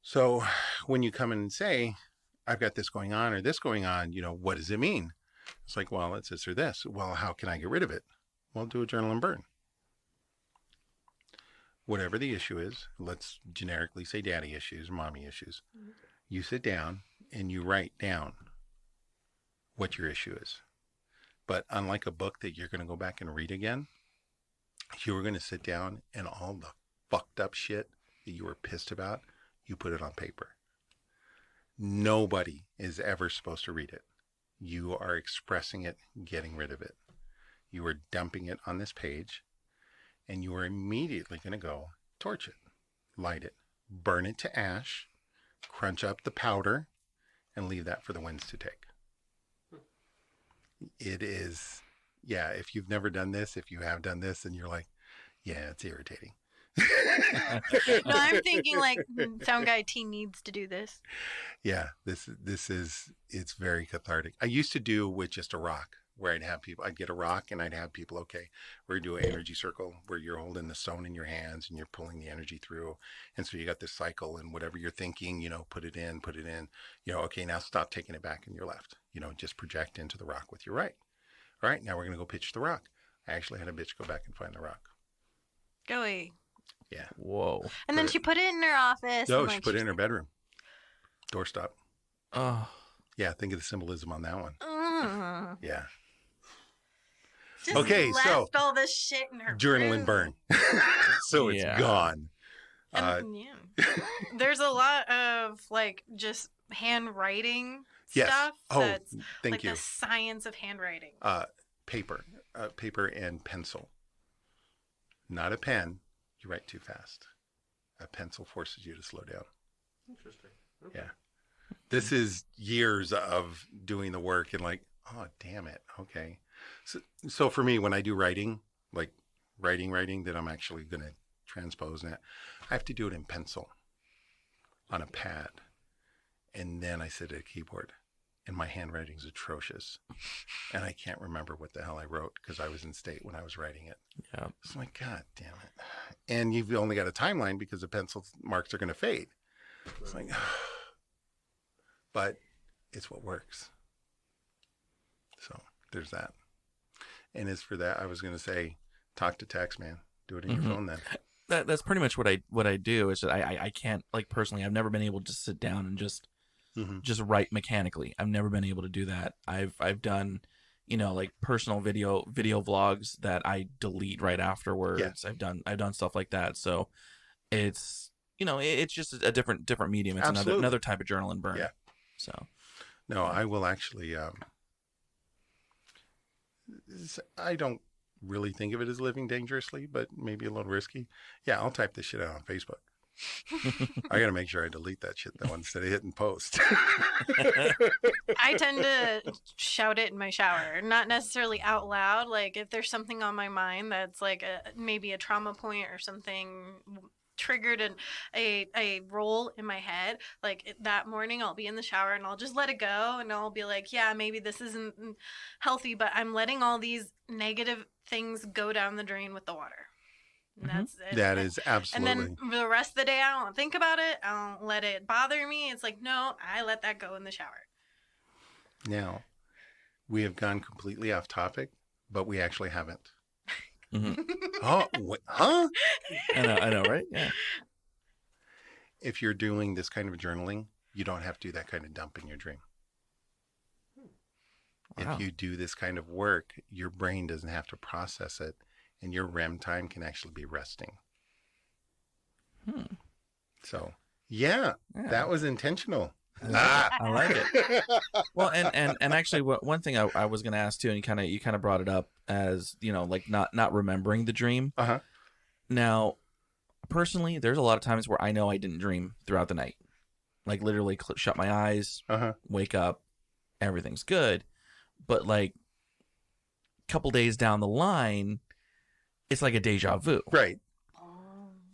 [SPEAKER 3] So when you come in and say, I've got this going on or this going on, what does it mean? It's like, well, it's this or this. Well, how can I get rid of it? Well, do a journal and burn. Whatever the issue is, let's generically say daddy issues, mommy issues. Mm-hmm. You sit down and you write down what your issue is. But unlike a book that you're going to go back and read again, you're going to sit down and all the fucked up shit that you were pissed about, you put it on paper. Nobody is ever supposed to read it. You are expressing it, getting rid of it. You are dumping it on this page, and you are immediately going to go torch it, light it, burn it to ash, crunch up the powder, and leave that for the winds to take. It is, if you've never done this, if you have done this, and you're like, yeah, it's irritating.
[SPEAKER 1] No, I'm thinking like Sound Guy T needs to do this.
[SPEAKER 3] Yeah, this is, it's very cathartic. I used to do with just a rock where I'd get a rock and I'd have people, okay, we're going to do an energy circle where you're holding the stone in your hands and you're pulling the energy through. And so you got this cycle and whatever you're thinking, put it in, okay, now stop taking it back in your left, just project into the rock with your right. All right, now we're going to go pitch the rock. I actually had a bitch go back and find the rock.
[SPEAKER 1] Go away.
[SPEAKER 3] Yeah.
[SPEAKER 2] Whoa.
[SPEAKER 1] And then she put it in her office.
[SPEAKER 3] No, she put it in her bedroom. Doorstop.
[SPEAKER 2] Oh.
[SPEAKER 3] Yeah, think of the symbolism on that one. Yeah.
[SPEAKER 1] Just
[SPEAKER 3] okay,
[SPEAKER 1] left all this shit in her
[SPEAKER 3] journal
[SPEAKER 1] room.
[SPEAKER 3] and burn. So it's gone.
[SPEAKER 1] There's a lot of like just handwriting
[SPEAKER 3] yes.
[SPEAKER 1] stuff. That's
[SPEAKER 3] thank
[SPEAKER 1] like
[SPEAKER 3] you.
[SPEAKER 1] The science of handwriting.
[SPEAKER 3] Paper and pencil. Not a pen. You write too fast. A pencil forces you to slow down.
[SPEAKER 4] Interesting. Okay.
[SPEAKER 3] Yeah. This is years of doing the work and like, oh, damn it. Okay. So for me, when I do writing, like writing that I'm actually going to transpose that, I have to do it in pencil on a pad. And then I sit at a keyboard and my handwriting's atrocious. And I can't remember what the hell I wrote because I was in state when I was writing it.
[SPEAKER 2] Yeah.
[SPEAKER 3] It's like, God damn it. And you've only got a timeline because the pencil marks are going to fade. It's like, but it's what works. So there's that. And as for that, I was going to say, talk to text, man. Do it in your phone then.
[SPEAKER 2] That's pretty much what I do. Is that I can't, like, personally, I've never been able to sit down and just write mechanically. I've never been able to do that. I've done, like personal video vlogs that I delete right afterwards. Yeah. I've done stuff like that. So it's, it's just a different medium. It's another type of journal and burn.
[SPEAKER 3] Yeah.
[SPEAKER 2] So
[SPEAKER 3] no, I will actually, I don't really think of it as living dangerously, but maybe a little risky. Yeah, I'll type this shit out on Facebook. I got to make sure I delete that shit though instead of hitting post.
[SPEAKER 1] I tend to shout it in my shower, not necessarily out loud. Like if there's something on my mind that's like maybe a trauma point or something triggered a role in my head, like that morning I'll be in the shower and I'll just let it go and I'll be like, yeah, maybe this isn't healthy, but I'm letting all these negative things go down the drain with the water. And that's it.
[SPEAKER 3] That is absolutely.
[SPEAKER 1] And then the rest of the day I don't think about it. I don't let it bother me. It's like, no, I let that go in the shower.
[SPEAKER 3] Now, we have gone completely off topic, but we actually haven't. Oh, huh?
[SPEAKER 2] I know, right? Yeah.
[SPEAKER 3] If you're doing this kind of journaling, you don't have to do that kind of dump in your dream. Wow. If you do this kind of work, your brain doesn't have to process it, and your REM time can actually be resting. So, yeah, that was intentional.
[SPEAKER 2] I like it. Well, and actually, one thing I was going to ask too, and you kind of brought it up as, like not remembering the dream. Now, personally, there's a lot of times where I know I didn't dream throughout the night. Like literally shut my eyes, wake up, everything's good. But like a couple days down the line, it's like a deja vu.
[SPEAKER 3] Right.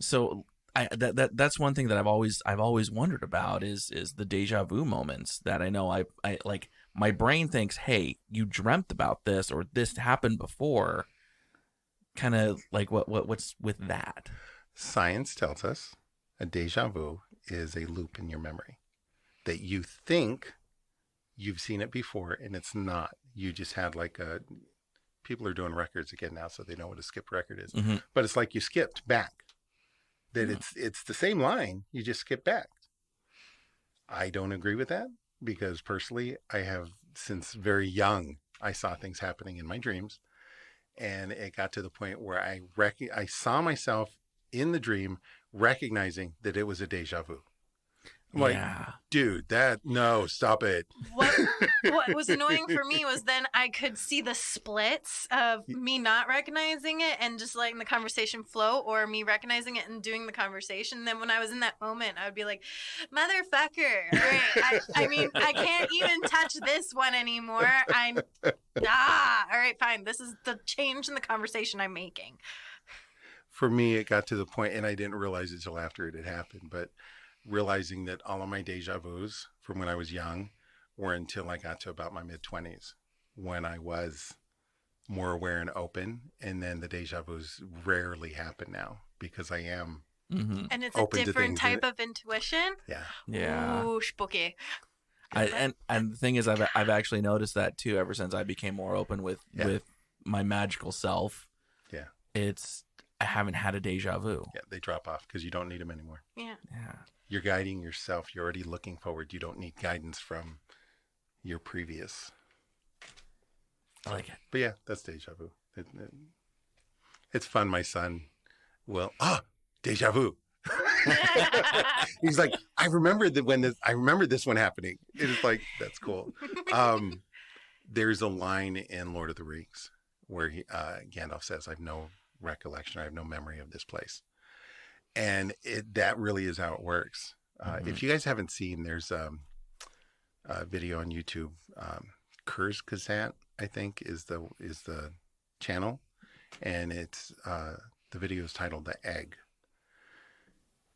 [SPEAKER 2] So that's one thing that I've always wondered about is the deja vu moments that I know I like my brain thinks, hey, you dreamt about this or this happened before. Kind of like what's with that?
[SPEAKER 3] Science tells us a deja vu is a loop in your memory that you think you've seen it before and it's not. You just had like people are doing records again now, so they know what a skipped record is.
[SPEAKER 2] Mm-hmm.
[SPEAKER 3] But it's like you skipped back. That it's the same line, you just skip back. I don't agree with that because personally, I have since very young, I saw things happening in my dreams. And it got to the point where I saw myself in the dream recognizing that it was a deja vu. I'm like, dude, no, stop it.
[SPEAKER 1] What was annoying for me was then I could see the splits of me not recognizing it and just letting the conversation flow, or me recognizing it and doing the conversation. Then when I was in that moment, I would be like, motherfucker. All right, I mean, I can't even touch this one anymore. All right, fine. This is the change in the conversation I'm making.
[SPEAKER 3] For me, it got to the point, and I didn't realize it until after it had happened, but realizing that all of my deja vus from when I was young were until I got to about my mid-20s when I was more aware and open. And then the deja vus rarely happen now because I am
[SPEAKER 1] and it's a different type of intuition.
[SPEAKER 3] Yeah.
[SPEAKER 1] Ooh, spooky.
[SPEAKER 2] And the thing is, I've actually noticed that too ever since I became more open with my magical self.
[SPEAKER 3] Yeah.
[SPEAKER 2] I haven't had a deja vu.
[SPEAKER 3] Yeah, they drop off because you don't need them anymore.
[SPEAKER 1] Yeah.
[SPEAKER 3] You're guiding yourself. You're already looking forward. You don't need guidance from your previous.
[SPEAKER 2] I like it.
[SPEAKER 3] But yeah, that's deja vu. It's fun. My son will, deja vu. He's like, I remember this one happening. It is like, that's cool. There's a line in Lord of the Rings where Gandalf says, I have no recollection. I have no memory of this place. And that really is how it works. If you guys haven't seen, there's a video on YouTube. Kurz Kazat, I think, is the channel, and it's the video is titled "The Egg."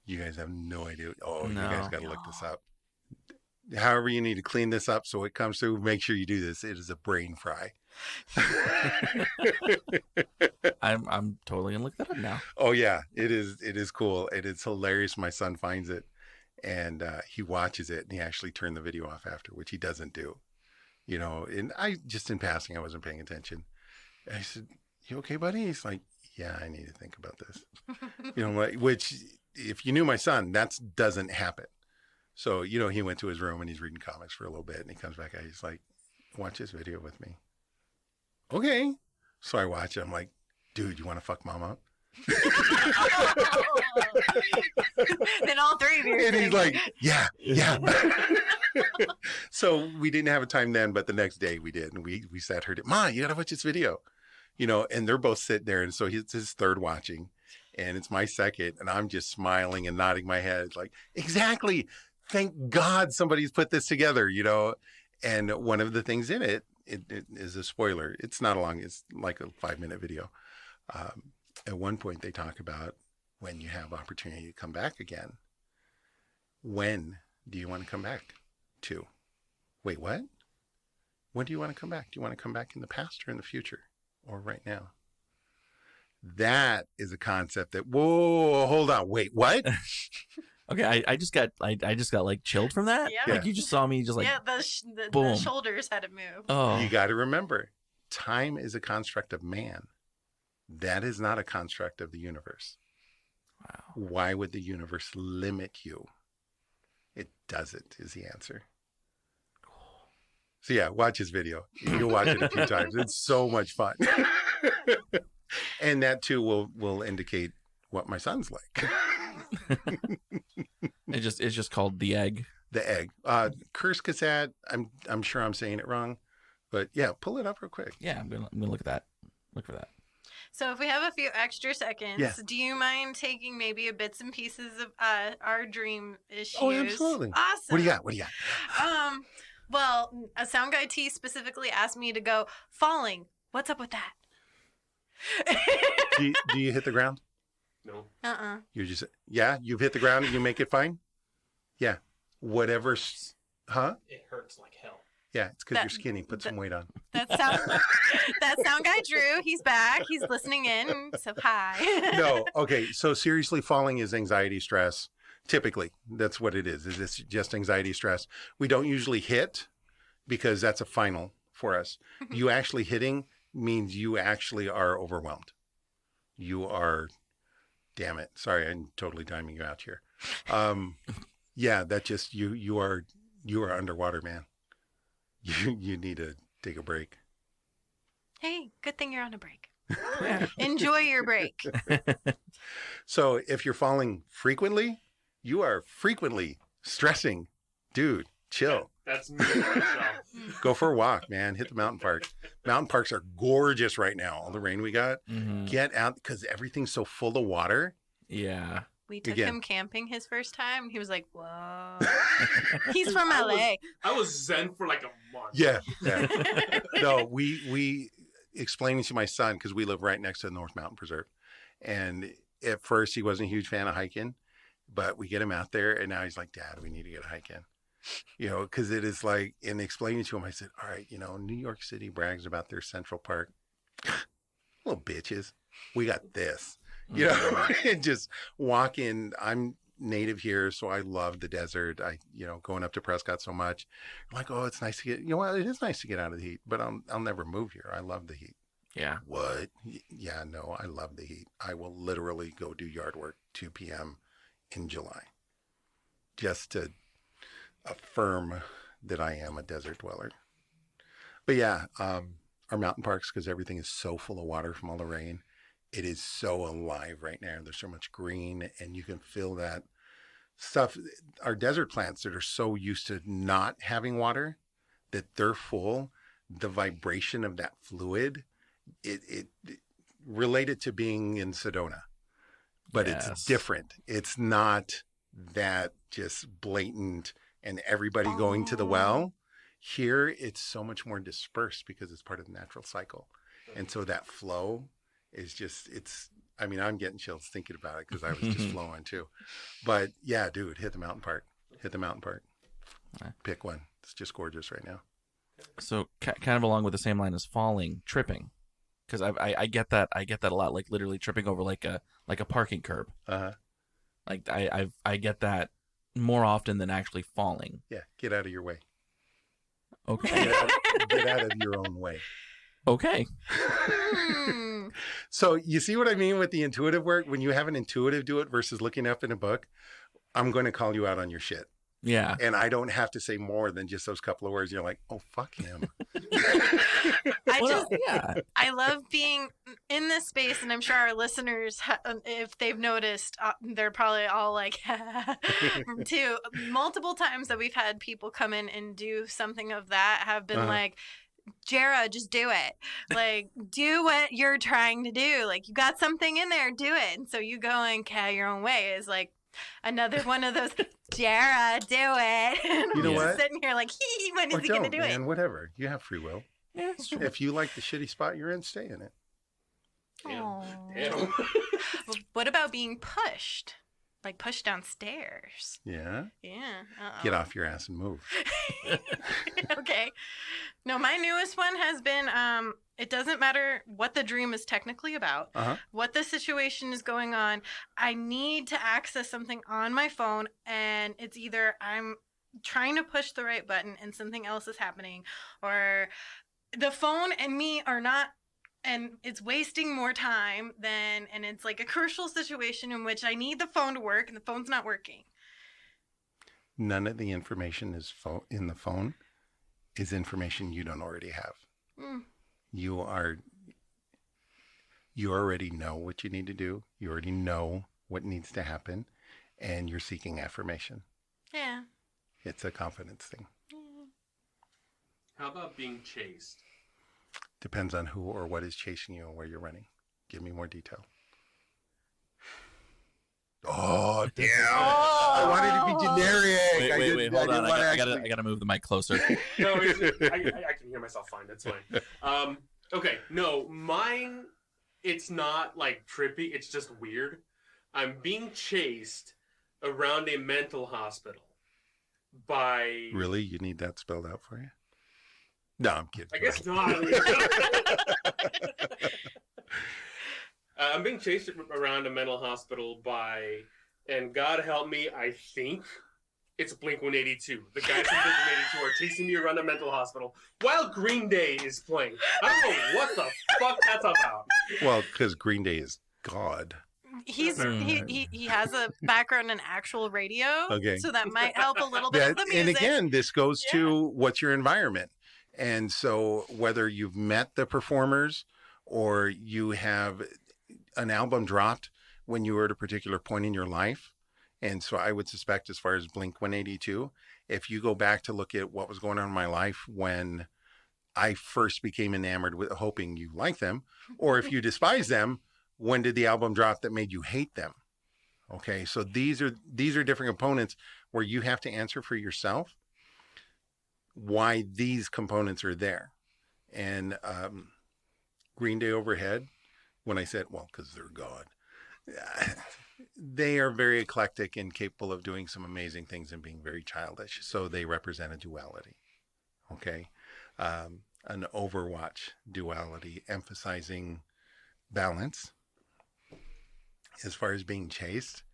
[SPEAKER 3] You guys have no idea. You guys got to look this up. However, you need to clean this up so it comes through. Make sure you do this. It is a brain fry.
[SPEAKER 2] I'm totally gonna look that up now.
[SPEAKER 3] Oh yeah, it is cool. It is hilarious. My son finds it and he watches it and he actually turned the video off after, which he doesn't do. And I just in passing, I wasn't paying attention. I said, "You okay, buddy?" He's like, "Yeah, I need to think about this." Which if you knew my son, that doesn't happen. So, he went to his room and he's reading comics for a little bit and he comes back out. He's like, "Watch this video with me." Okay. So I watch it. I'm like, "Dude, you want to fuck mom up?"
[SPEAKER 1] Then all three of you.
[SPEAKER 3] And he's like, yeah. So we didn't have a time then, but the next day we did. And we sat her, Ma, you got to watch this video. And they're both sitting there. And so it's his third watching and it's my second. And I'm just smiling and nodding my head like, exactly. Thank God somebody's put this together, And one of the things in it is a spoiler. It's not long. It's like a 5-minute video. At one point, they talk about when you have opportunity to come back again. When do you want to come back to? Wait, what? When do you want to come back? Do you want to come back in the past or in the future or right now? That is a concept that, whoa, hold on. Wait, what?
[SPEAKER 2] Okay, I just got like chilled from that.
[SPEAKER 1] Yeah.
[SPEAKER 2] Like you just saw me just like
[SPEAKER 1] the shoulders had to move.
[SPEAKER 2] Oh,
[SPEAKER 3] you got to remember, time is a construct of man. That is not a construct of the universe.
[SPEAKER 2] Wow.
[SPEAKER 3] Why would the universe limit you? It doesn't, is the answer. So yeah, watch his video. You'll watch it a few times. It's so much fun. And that too will indicate what my son's like.
[SPEAKER 2] It's just called The Egg.
[SPEAKER 3] The Egg. Kurz Kazat, I'm sure I'm saying it wrong, but yeah, pull it up real quick.
[SPEAKER 2] Yeah, I'm gonna look at that. Look for that.
[SPEAKER 1] So if we have a few extra seconds, do you mind taking maybe a bits and pieces of our dream issues?
[SPEAKER 3] Oh, absolutely.
[SPEAKER 1] Awesome.
[SPEAKER 3] What do you got?
[SPEAKER 1] Well, a sound guy T specifically asked me to go falling. What's up with that?
[SPEAKER 3] Do you hit the ground?
[SPEAKER 4] No.
[SPEAKER 3] You're just, you've hit the ground and you make it fine? Yeah. Whatever. Huh?
[SPEAKER 4] It hurts like hell.
[SPEAKER 3] Yeah, it's because you're skinny. Put some weight on.
[SPEAKER 1] That sound guy Drew, he's back. He's listening in. So hi.
[SPEAKER 3] No, okay. So seriously, falling is anxiety, stress. Typically, that's what it is. It's just anxiety, stress. We don't usually hit because that's a final for us. You actually hitting means you actually are overwhelmed. You are, damn it. Sorry, I'm totally timing you out here. Yeah, that just, you are underwater, man. You need to take a break.
[SPEAKER 1] Hey, good thing you're on a break. Enjoy your break.
[SPEAKER 3] So if you're falling frequently, you are frequently stressing. Dude, chill.
[SPEAKER 4] That's me myself.
[SPEAKER 3] Go for a walk, man. Hit the mountain park. Mountain parks are gorgeous right now. All the rain we got.
[SPEAKER 2] Mm-hmm.
[SPEAKER 3] Get out because everything's so full of water.
[SPEAKER 2] Yeah.
[SPEAKER 1] We took him camping his first time. He was like, whoa. He's from
[SPEAKER 4] I
[SPEAKER 1] LA.
[SPEAKER 4] I was zen for like a month.
[SPEAKER 3] Yeah. No, we explaining to my son, because we live right next to the North Mountain Preserve. And at first he wasn't a huge fan of hiking, but we get him out there and now he's like, Dad, we need to get a hike in. You know, because it is like, in explaining to him, I said, all right, you know, New York City brags about their Central Park. Little bitches. We got this. You know, and just walk in. I'm native here, so I love the desert. Going up to Prescott so much. I'm like, oh, it's nice to get, it is nice to get out of the heat, but I'll never move here. I love the heat.
[SPEAKER 2] Yeah.
[SPEAKER 3] What? Yeah, no, I love the heat. I will literally go do yard work 2 p.m. in July just to affirm that I am a desert dweller. But yeah, our mountain parks, because everything is so full of water from all the rain. It is so alive right now. There's so much green and you can feel that stuff. Our desert plants that are so used to not having water that they're full, the vibration of that fluid, it related to being in Sedona, but It's different. It's not that just blatant and everybody going to the well. Here, it's so much more dispersed because it's part of the natural cycle. And so that flow is just, I'm getting chills thinking about it because I was just flowing too. But yeah, dude, hit the mountain park. Hit the mountain park. Pick one. It's just gorgeous right now.
[SPEAKER 2] So kind of along with the same line as falling, tripping. Because I get that a lot, like literally tripping over like a parking curb.
[SPEAKER 3] Uh-huh.
[SPEAKER 2] Like I get that more often than actually falling.
[SPEAKER 3] Yeah, get out of your way.
[SPEAKER 2] Okay.
[SPEAKER 3] Get out of your own way.
[SPEAKER 2] Okay.
[SPEAKER 3] So you see what I mean with the intuitive work? When you have an intuitive do it versus looking up in a book, I'm going to call you out on your shit.
[SPEAKER 2] Yeah.
[SPEAKER 3] And I don't have to say more than just those couple of words. You're like, oh, fuck him.
[SPEAKER 1] I love being in this space, and I'm sure our listeners, if they've noticed, they're probably all like, too. Multiple times that we've had people come in and do something of that have been like, Jera, just do it. Like, do what you're trying to do. Like, you got something in there, do it. And so you go and carry your own way is like another one of those, Jera, do it.
[SPEAKER 3] You know what?
[SPEAKER 1] Sitting here like, when is he going to do it?
[SPEAKER 3] Whatever. You have free will.
[SPEAKER 2] Yeah, it's true.
[SPEAKER 3] If you like the shitty spot you're in, stay in it.
[SPEAKER 4] Damn.
[SPEAKER 1] What about being pushed? Like pushed downstairs?
[SPEAKER 3] Yeah.
[SPEAKER 1] Yeah.
[SPEAKER 3] Get off your ass and move.
[SPEAKER 1] Okay. No, my newest one has been, it doesn't matter what the dream is technically about, what the situation is going on. I need to access something on my phone, and it's either I'm trying to push the right button and something else is happening, or the phone and me are not, and it's wasting more time and it's like a crucial situation in which I need the phone to work and the phone's not working.
[SPEAKER 3] None of the information is in the phone is information you don't already have. You already know what you need to do. You already know what needs to happen, and you're seeking affirmation.
[SPEAKER 1] Yeah.
[SPEAKER 3] It's a confidence thing.
[SPEAKER 4] How about being chased?
[SPEAKER 3] Depends on who or what is chasing you and where you're running. Give me more detail. Oh, damn. I wanted to be generic.
[SPEAKER 2] Wait, hold on. I gotta move the mic closer.
[SPEAKER 4] No, I can hear myself fine. That's fine. Okay, no, mine, it's not like trippy. It's just weird. I'm being chased around a mental hospital by...
[SPEAKER 3] Really? You need that spelled out for you? No, I'm kidding.
[SPEAKER 4] I guess not. I'm being chased around a mental hospital by, and God help me, I think it's Blink-182. The guys from Blink-182 are chasing me around a mental hospital while Green Day is playing. I don't know what the fuck that's about.
[SPEAKER 3] Well, because Green Day is God.
[SPEAKER 1] He has a background in actual radio,
[SPEAKER 3] Okay.
[SPEAKER 1] so that might help a little bit with the music.
[SPEAKER 3] And again, this goes to what's your environment. And so whether you've met the performers or you have an album dropped when you were at a particular point in your life. And so I would suspect, as far as Blink-182, if you go back to look at what was going on in my life when I first became enamored with hoping you like them, or if you despise them, when did the album drop that made you hate them? Okay. So these are different components where you have to answer for yourself why these components are there. And Green Day Overhead, when I said, well, because they're God, they are very eclectic and capable of doing some amazing things and being very childish. So they represent a duality. Okay. An Overwatch duality, emphasizing balance. As far as being chased,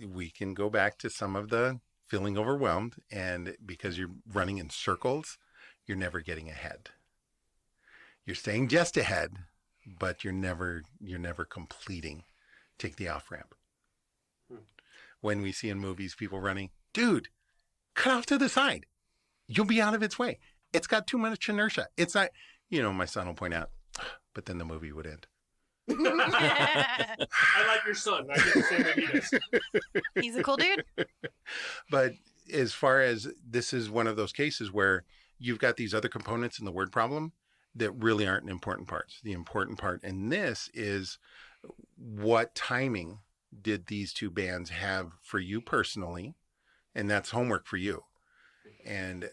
[SPEAKER 3] we can go back to some of the feeling overwhelmed, and because you're running in circles, you're never getting ahead. You're staying just ahead, but you're never completing. Take the off ramp. When we see in movies people running, dude, cut off to the side. You'll be out of its way. It's got too much inertia. It's not, my son will point out, but then the movie would end.
[SPEAKER 4] I like your son. I get the same way he does.
[SPEAKER 1] He's a cool dude.
[SPEAKER 3] But as far as this is one of those cases where you've got these other components in the word problem that really aren't important parts. The important part in this is what timing did these two bands have for you personally? And that's homework for you. And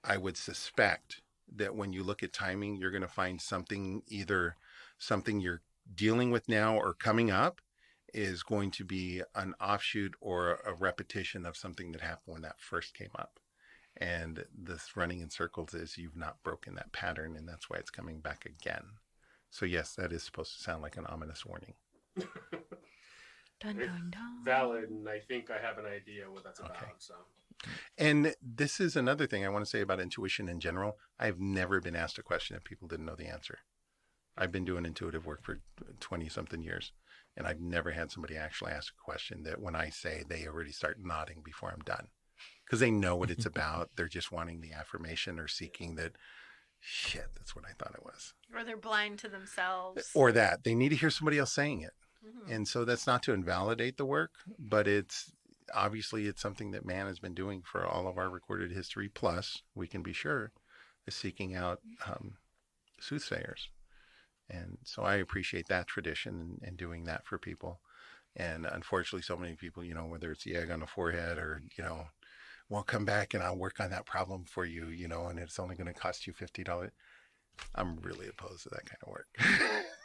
[SPEAKER 3] I would suspect that when you look at timing, you're going to find something, either something you're dealing with now or coming up is going to be an offshoot or a repetition of something that happened when that first came up. And this running in circles is you've not broken that pattern, and that's why it's coming back again. So yes, that is supposed to sound like an ominous warning.
[SPEAKER 1] Dun, dun, dun.
[SPEAKER 4] Valid, and I think I have an idea what that's about.
[SPEAKER 3] Okay.
[SPEAKER 4] So,
[SPEAKER 3] and this is another thing I want to say about intuition in general. I've never been asked a question if people didn't know the answer. I've been doing intuitive work for 20-something years, and I've never had somebody actually ask a question that when I say, they already start nodding before I'm done. Because they know what it's about. They're just wanting the affirmation or seeking that, shit, that's what I thought it was.
[SPEAKER 1] Or they're blind to themselves.
[SPEAKER 3] Or that. They need to hear somebody else saying it.
[SPEAKER 1] Mm-hmm.
[SPEAKER 3] And so that's not to invalidate the work, but it's something that man has been doing for all of our recorded history. Plus, we can be sure, is seeking out soothsayers. And so I appreciate that tradition and doing that for people. And unfortunately, so many people, whether it's the egg on the forehead or, well, come back and I'll work on that problem for you, and it's only going to cost you $50. I'm really opposed to that kind of work.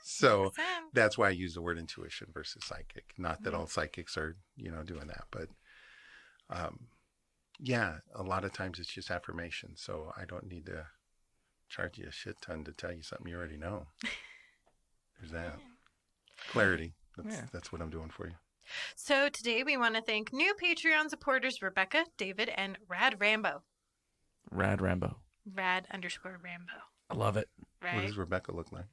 [SPEAKER 3] So that's why I use the word intuition versus psychic. Not that all psychics are, doing that, but yeah, a lot of times it's just affirmation. So I don't need to charge you a shit ton to tell you something you already know. There's that. Clarity. That's what I'm doing for you.
[SPEAKER 1] So today we want to thank new Patreon supporters Rebecca, David, and Rad Rambo.
[SPEAKER 2] Rad Rambo.
[SPEAKER 1] Rad_Rambo.
[SPEAKER 2] I love it.
[SPEAKER 1] Right?
[SPEAKER 3] What does Rebecca look like?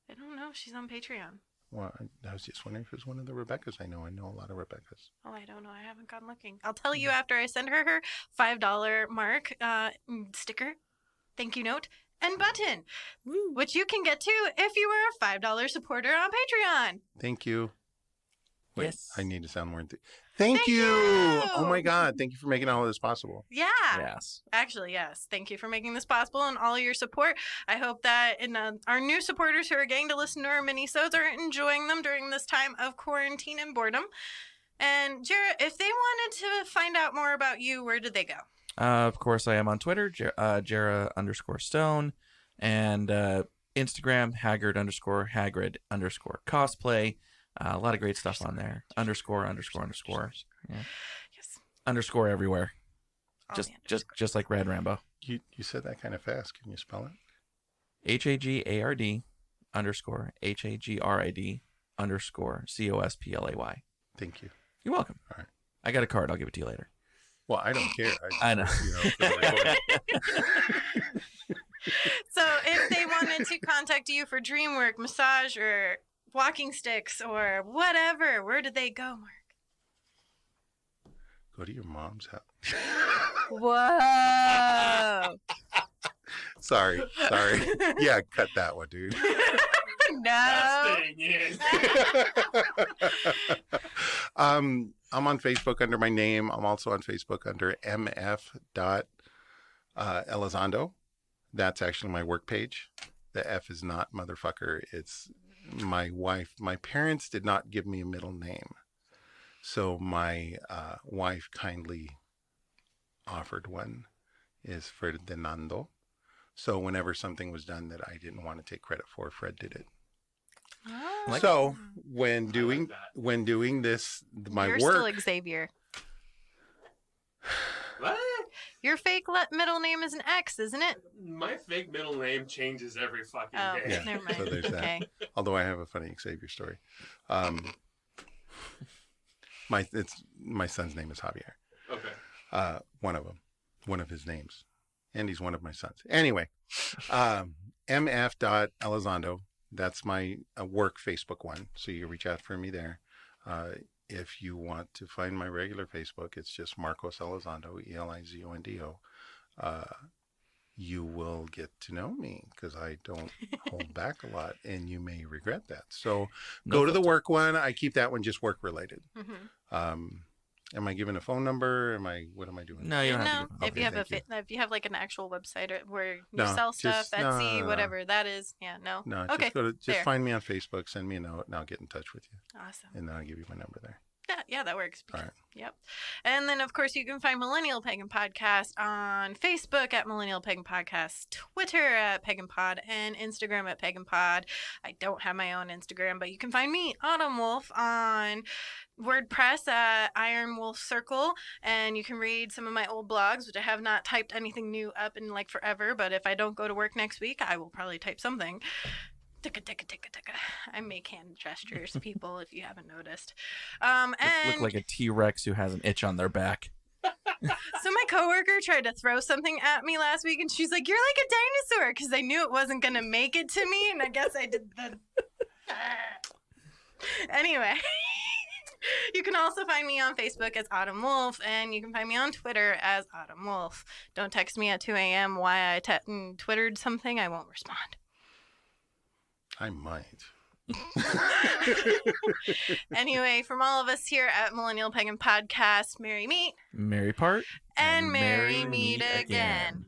[SPEAKER 1] I don't know. She's on Patreon.
[SPEAKER 3] Well, I was just wondering if it was one of the Rebeccas. I know a lot of Rebeccas.
[SPEAKER 1] Oh, I don't know. I haven't gone looking. I'll tell you after I send her $5 Marc sticker, thank you note, and button, which you can get too if you are a $5 supporter on Patreon.
[SPEAKER 3] Thank you. Wait,
[SPEAKER 2] Yes.
[SPEAKER 3] I need to sound more Thank you. Oh my God. Thank you for making all of this possible.
[SPEAKER 1] Yeah.
[SPEAKER 2] Yes.
[SPEAKER 1] Actually, yes. Thank you for making this possible and all your support. I hope that our new supporters who are getting to listen to our mini-sodes are enjoying them during this time of quarantine and boredom. And Jera, if they wanted to find out more about you, where did they go?
[SPEAKER 2] Of course, I am on Twitter, Jera_Stone, and Instagram, Haggard_Hagrid_cosplay. A lot of great stuff on there. Underscore. Yeah.
[SPEAKER 1] Yes.
[SPEAKER 2] Underscore everywhere.
[SPEAKER 1] All
[SPEAKER 2] Just like Red Rambo.
[SPEAKER 3] You said that kind of fast. Can you spell it?
[SPEAKER 2] HAGARD underscore HAGRID underscore COSPLAY.
[SPEAKER 3] Thank you.
[SPEAKER 2] You're welcome.
[SPEAKER 3] All right.
[SPEAKER 2] I got a card. I'll give it to you later.
[SPEAKER 3] Well, I don't care.
[SPEAKER 2] I know.
[SPEAKER 3] For the recording.
[SPEAKER 1] So if they wanted to contact you for dream work, massage, or walking sticks, or whatever, where do they go, Mark?
[SPEAKER 3] Go to your mom's house.
[SPEAKER 1] Whoa.
[SPEAKER 3] Sorry. Yeah, cut that one, dude.
[SPEAKER 1] No.
[SPEAKER 3] I'm on Facebook under my name. I'm also on Facebook under mf.elizondo. That's actually my work page. The F is not motherfucker. It's my wife. My parents did not give me a middle name. So my wife kindly offered one, is Ferdinando. So whenever something was done that I didn't want to take credit for, Fred did it.
[SPEAKER 1] Oh.
[SPEAKER 3] So when doing this, my
[SPEAKER 1] You're
[SPEAKER 3] work.
[SPEAKER 1] still Xavier.
[SPEAKER 4] What?
[SPEAKER 1] Your fake middle name is an X, isn't it?
[SPEAKER 4] My fake middle name changes every fucking
[SPEAKER 1] Oh,
[SPEAKER 4] day.
[SPEAKER 3] Yeah,
[SPEAKER 1] never mind.
[SPEAKER 3] so there's that.
[SPEAKER 1] Okay.
[SPEAKER 3] Although I have a funny Xavier story. My son's name is Javier.
[SPEAKER 4] Okay.
[SPEAKER 3] One of his names, and he's one of my sons. Anyway, mf.elizondo. That's my work Facebook one. So you reach out for me there. If you want to find my regular Facebook, it's just Marcos Elizondo, Elizondo. You will get to know me because I don't hold back a lot, and you may regret that. So go to the work one. I keep that one just work related.
[SPEAKER 1] Mm-hmm.
[SPEAKER 3] Am I giving a phone number? What am I doing?
[SPEAKER 2] No, you don't
[SPEAKER 1] No,
[SPEAKER 2] have to.
[SPEAKER 1] if you have
[SPEAKER 3] thank you.
[SPEAKER 1] if you have like an actual website where you
[SPEAKER 3] No,
[SPEAKER 1] sell stuff,
[SPEAKER 3] just-
[SPEAKER 1] Etsy,
[SPEAKER 3] no.
[SPEAKER 1] whatever that is, no.
[SPEAKER 3] No,
[SPEAKER 1] Okay,
[SPEAKER 3] just
[SPEAKER 1] fair.
[SPEAKER 3] find me on Facebook, send me a note, and I'll get in touch with you,
[SPEAKER 1] Awesome.
[SPEAKER 3] and then I'll give you my number there.
[SPEAKER 1] Yeah, that works.
[SPEAKER 3] All right.
[SPEAKER 1] Yep. And then, of course, you can find Millennial Pagan Podcast on Facebook at Millennial Pagan Podcast, Twitter at Pagan Pod, and Instagram at Pagan Pod. I don't have my own Instagram, but you can find me, Autumn Wolf, on WordPress at Iron Wolf Circle, and you can read some of my old blogs, which I have not typed anything new up in like forever, but if I don't go to work next week, I will probably type something. Ticka, ticka, ticka, ticka. I make hand gestures, people, if you haven't noticed. And
[SPEAKER 2] Look like a T-Rex who has an itch on their back.
[SPEAKER 1] so my coworker tried to throw something at me last week, and she's like, "You're like a dinosaur," because I knew it wasn't gonna make it to me, and I guess I did the. Anyway. You can also find me on Facebook as Autumn Wolf, and you can find me on Twitter as Autumn Wolf. Don't text me at 2 a.m. why I twittered something. I won't respond.
[SPEAKER 3] I might.
[SPEAKER 1] Anyway, from all of us here at Millennial Pagan Podcast, merry meet
[SPEAKER 2] Merry part.
[SPEAKER 1] and merry meet again.